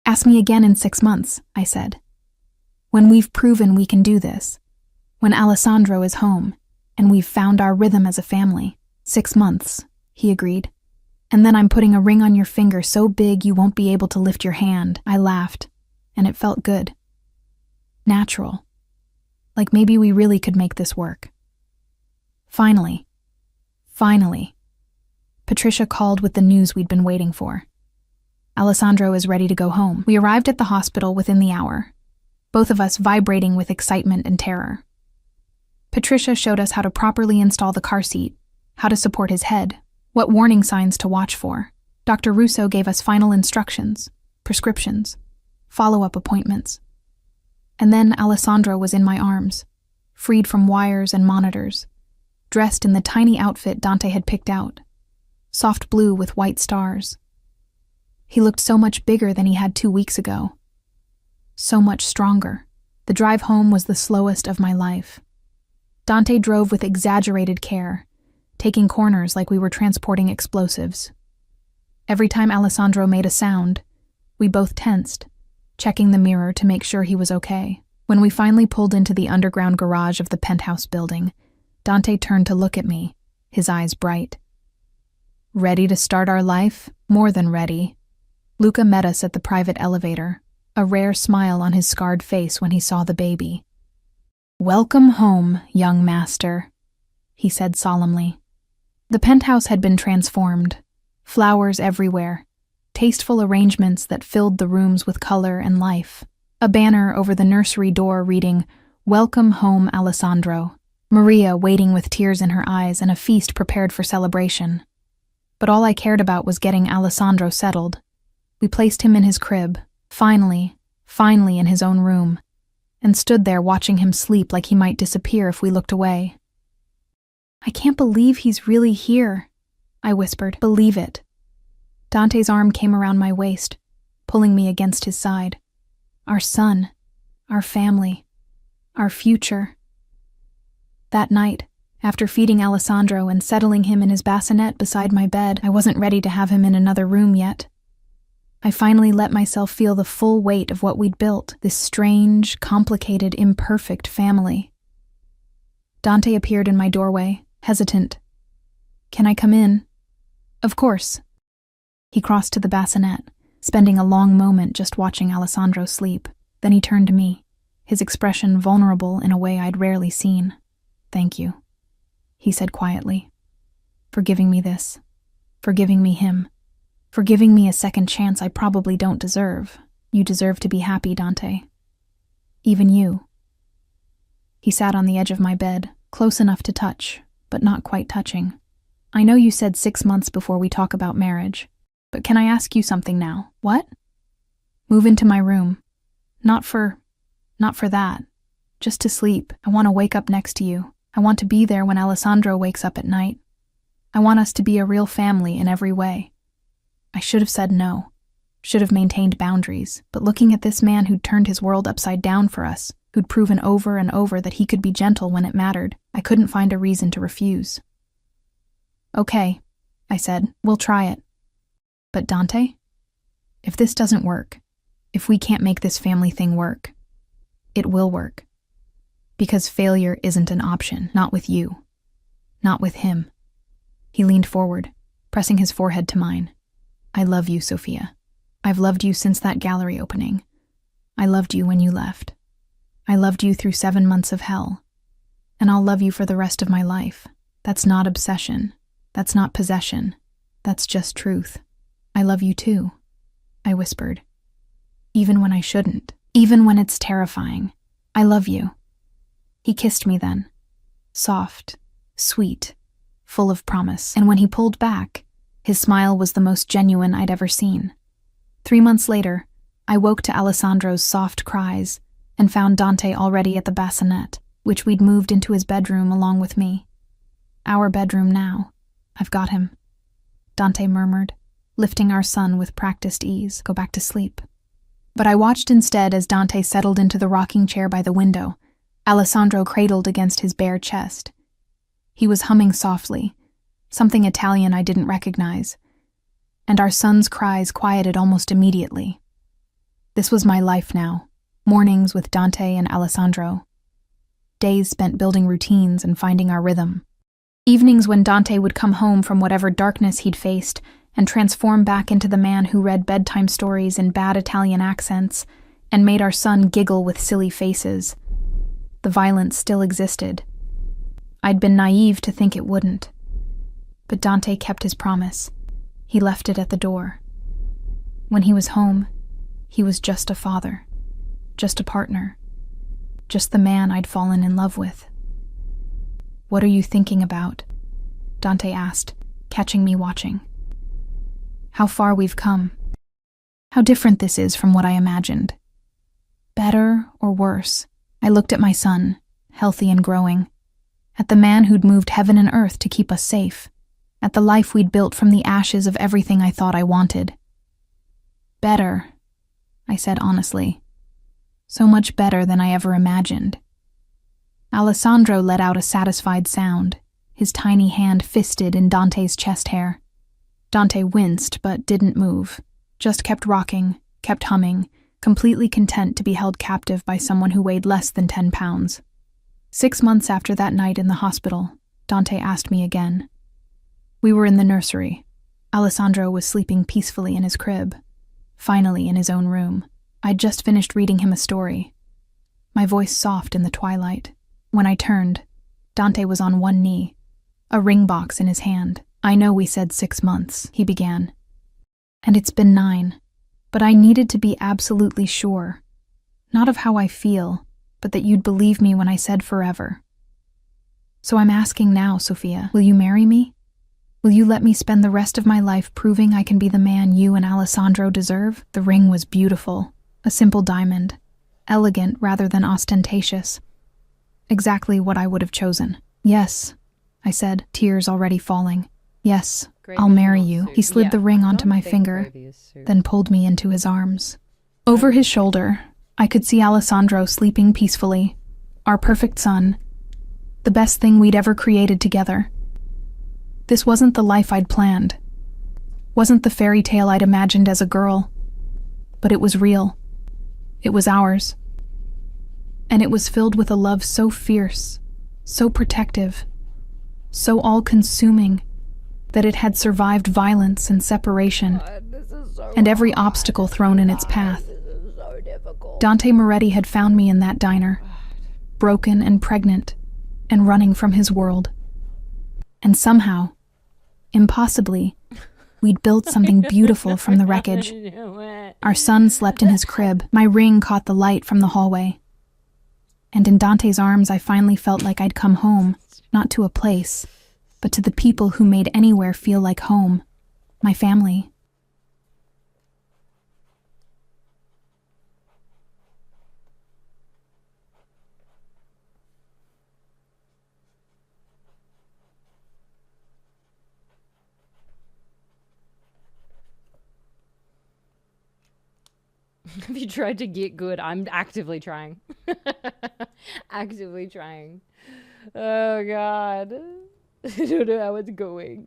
"Ask me again in 6 months," I said. "When we've proven we can do this. When Alessandro is home, and we've found our rhythm as a family." 6 months, he agreed. "And then I'm putting a ring on your finger so big you won't be able to lift your hand." I laughed, and it felt good. Natural. Like maybe we really could make this work. Finally, Patricia called with the news we'd been waiting for. "Alessandro is ready to go home." We arrived at the hospital within the hour, both of us vibrating with excitement and terror. Patricia showed us how to properly install the car seat, how to support his head, what warning signs to watch for. Dr. Russo gave us final instructions, prescriptions, follow-up appointments. And then Alessandro was in my arms, freed from wires and monitors, dressed in the tiny outfit Dante had picked out, soft blue with white stars. He looked so much bigger than he had 2 weeks ago. So much stronger. The drive home was the slowest of my life. Dante drove with exaggerated care, taking corners like we were transporting explosives. Every time Alessandro made a sound, we both tensed, checking the mirror to make sure he was okay. When we finally pulled into the underground garage of the penthouse building, Dante turned to look at me, his eyes bright. "Ready to start our life? More than ready." Luca met us at the private elevator, a rare smile on his scarred face when he saw the baby. "Welcome home, young master," he said solemnly. The penthouse had been transformed, flowers everywhere, tasteful arrangements that filled the rooms with color and life. A banner over the nursery door reading, "Welcome home, Alessandro." Maria waiting with tears in her eyes and a feast prepared for celebration. But all I cared about was getting Alessandro settled. We placed him in his crib, finally in his own room, and stood there watching him sleep like he might disappear if we looked away. "I can't believe he's really here," I whispered. "Believe it." Dante's arm came around my waist, pulling me against his side. Our son, our family, our future. That night, after feeding Alessandro and settling him in his bassinet beside my bed, I wasn't ready to have him in another room yet. I finally let myself feel the full weight of what we'd built, this strange, complicated, imperfect family. Dante appeared in my doorway, hesitant. "Can I come in?" "Of course." He crossed to the bassinet, spending a long moment just watching Alessandro sleep. Then he turned to me, his expression vulnerable in a way I'd rarely seen. "Thank you," he said quietly, "for giving me this, for giving me him, for giving me a second chance I probably don't deserve. You deserve to be happy, Dante. Even you." He sat on the edge of my bed, close enough to touch, but not quite touching. "I know you said 6 months before we talk about marriage, but can I ask you something now?" "What?" "Move into my room. Not for that. Just to sleep. I want to wake up next to you. I want to be there when Alessandro wakes up at night. I want us to be a real family in every way." I should have said no, should have maintained boundaries, but looking at this man who'd turned his world upside down for us, who'd proven over and over that he could be gentle when it mattered, I couldn't find a reason to refuse. "Okay," I said, "we'll try it. But Dante, if this doesn't work, if we can't make this family thing work, it will work. Because failure isn't an option, not with you, not with him." He leaned forward, pressing his forehead to mine. "I love you, Sophia. I've loved you since that gallery opening. I loved you when you left. I loved you through 7 months of hell. And I'll love you for the rest of my life. That's not obsession. That's not possession. That's just truth. I love you too," I whispered. "Even when I shouldn't. Even when it's terrifying. I love you." He kissed me then. Soft, sweet, full of promise. And when he pulled back, his smile was the most genuine I'd ever seen. 3 months later, I woke to Alessandro's soft cries and found Dante already at the bassinet, which we'd moved into his bedroom along with me. "Our bedroom now. I've got him," Dante murmured, lifting our son with practiced ease. "Go back to sleep." But I watched instead as Dante settled into the rocking chair by the window, Alessandro cradled against his bare chest. He was humming softly, something Italian I didn't recognize, and our son's cries quieted almost immediately. This was my life now, mornings with Dante and Alessandro. Days spent building routines and finding our rhythm. Evenings when Dante would come home from whatever darkness he'd faced and transform back into the man who read bedtime stories in bad Italian accents and made our son giggle with silly faces. The violence still existed. I'd been naive to think it wouldn't. But Dante kept his promise. He left it at the door. When he was home, he was just a father, just a partner, just the man I'd fallen in love with. "What are you thinking about?" Dante asked, catching me watching. "How far we've come. How different this is from what I imagined. Better or worse?" I looked at my son, healthy and growing, at the man who'd moved heaven and earth to keep us safe, at the life we'd built from the ashes of everything I thought I wanted. "Better," I said honestly. "So much better than I ever imagined." Alessandro let out a satisfied sound, his tiny hand fisted in Dante's chest hair. Dante winced but didn't move, just kept rocking, kept humming, completely content to be held captive by someone who weighed less than 10 pounds. 6 months after that night in the hospital, Dante asked me again. We were in the nursery. Alessandro was sleeping peacefully in his crib, finally in his own room. I'd just finished reading him a story, my voice soft in the twilight. When I turned, Dante was on one knee, a ring box in his hand. "I know we said 6 months," he began. "And it's been 9, but I needed to be absolutely sure. Not of how I feel, but that you'd believe me when I said forever. So I'm asking now, Sophia, will you marry me? Will you let me spend the rest of my life proving I can be the man you and Alessandro deserve?" The ring was beautiful, a simple diamond, elegant rather than ostentatious. Exactly what I would have chosen. "Yes," I said, tears already falling. "Yes, I'll marry you." He slid the ring onto my finger, then pulled me into his arms. Over his shoulder, I could see Alessandro sleeping peacefully, our perfect son, the best thing we'd ever created together. This wasn't the life I'd planned, wasn't the fairy tale I'd imagined as a girl. But it was real. It was ours. And it was filled with a love so fierce, so protective, so all-consuming, that it had survived violence and separation, and every obstacle thrown in its path. Dante Moretti had found me in that diner, broken and pregnant, and running from his world. And somehow, impossibly, we'd built something beautiful from the wreckage. Our son slept in his crib. My ring caught the light from the hallway. And in Dante's arms, I finally felt like I'd come home, not to a place, but to the people who made anywhere feel like home, my family. Have you tried to get good? I'm actively trying. Actively trying. Oh, God. I don't know how it's going.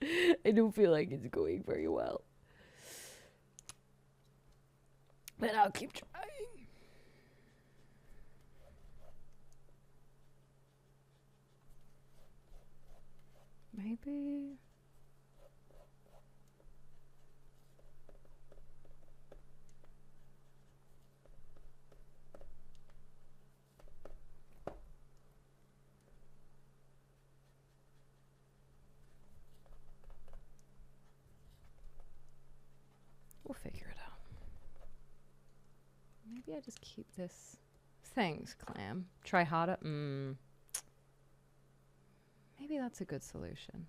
I don't feel like it's going very well. But I'll keep trying. Maybe... We'll figure it out. Maybe I just keep this. Thanks, Clam. Try harder? Maybe that's a good solution.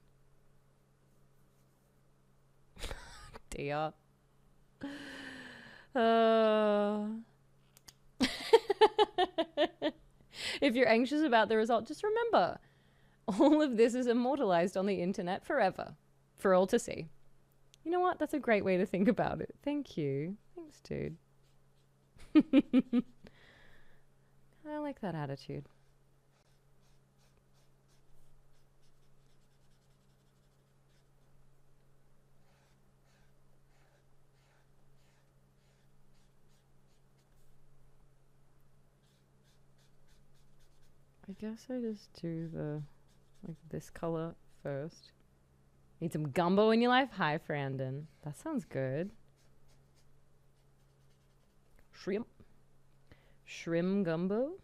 Dear. If you're anxious about the result, just remember, all of this is immortalized on the internet forever, for all to see. You know what? That's a great way to think about it. Thank you. Thanks, dude. I like that attitude. I guess I just do the, like, this color first. Need some gumbo in your life? Hi, Frandon. That sounds good. Shrimp. Shrimp gumbo?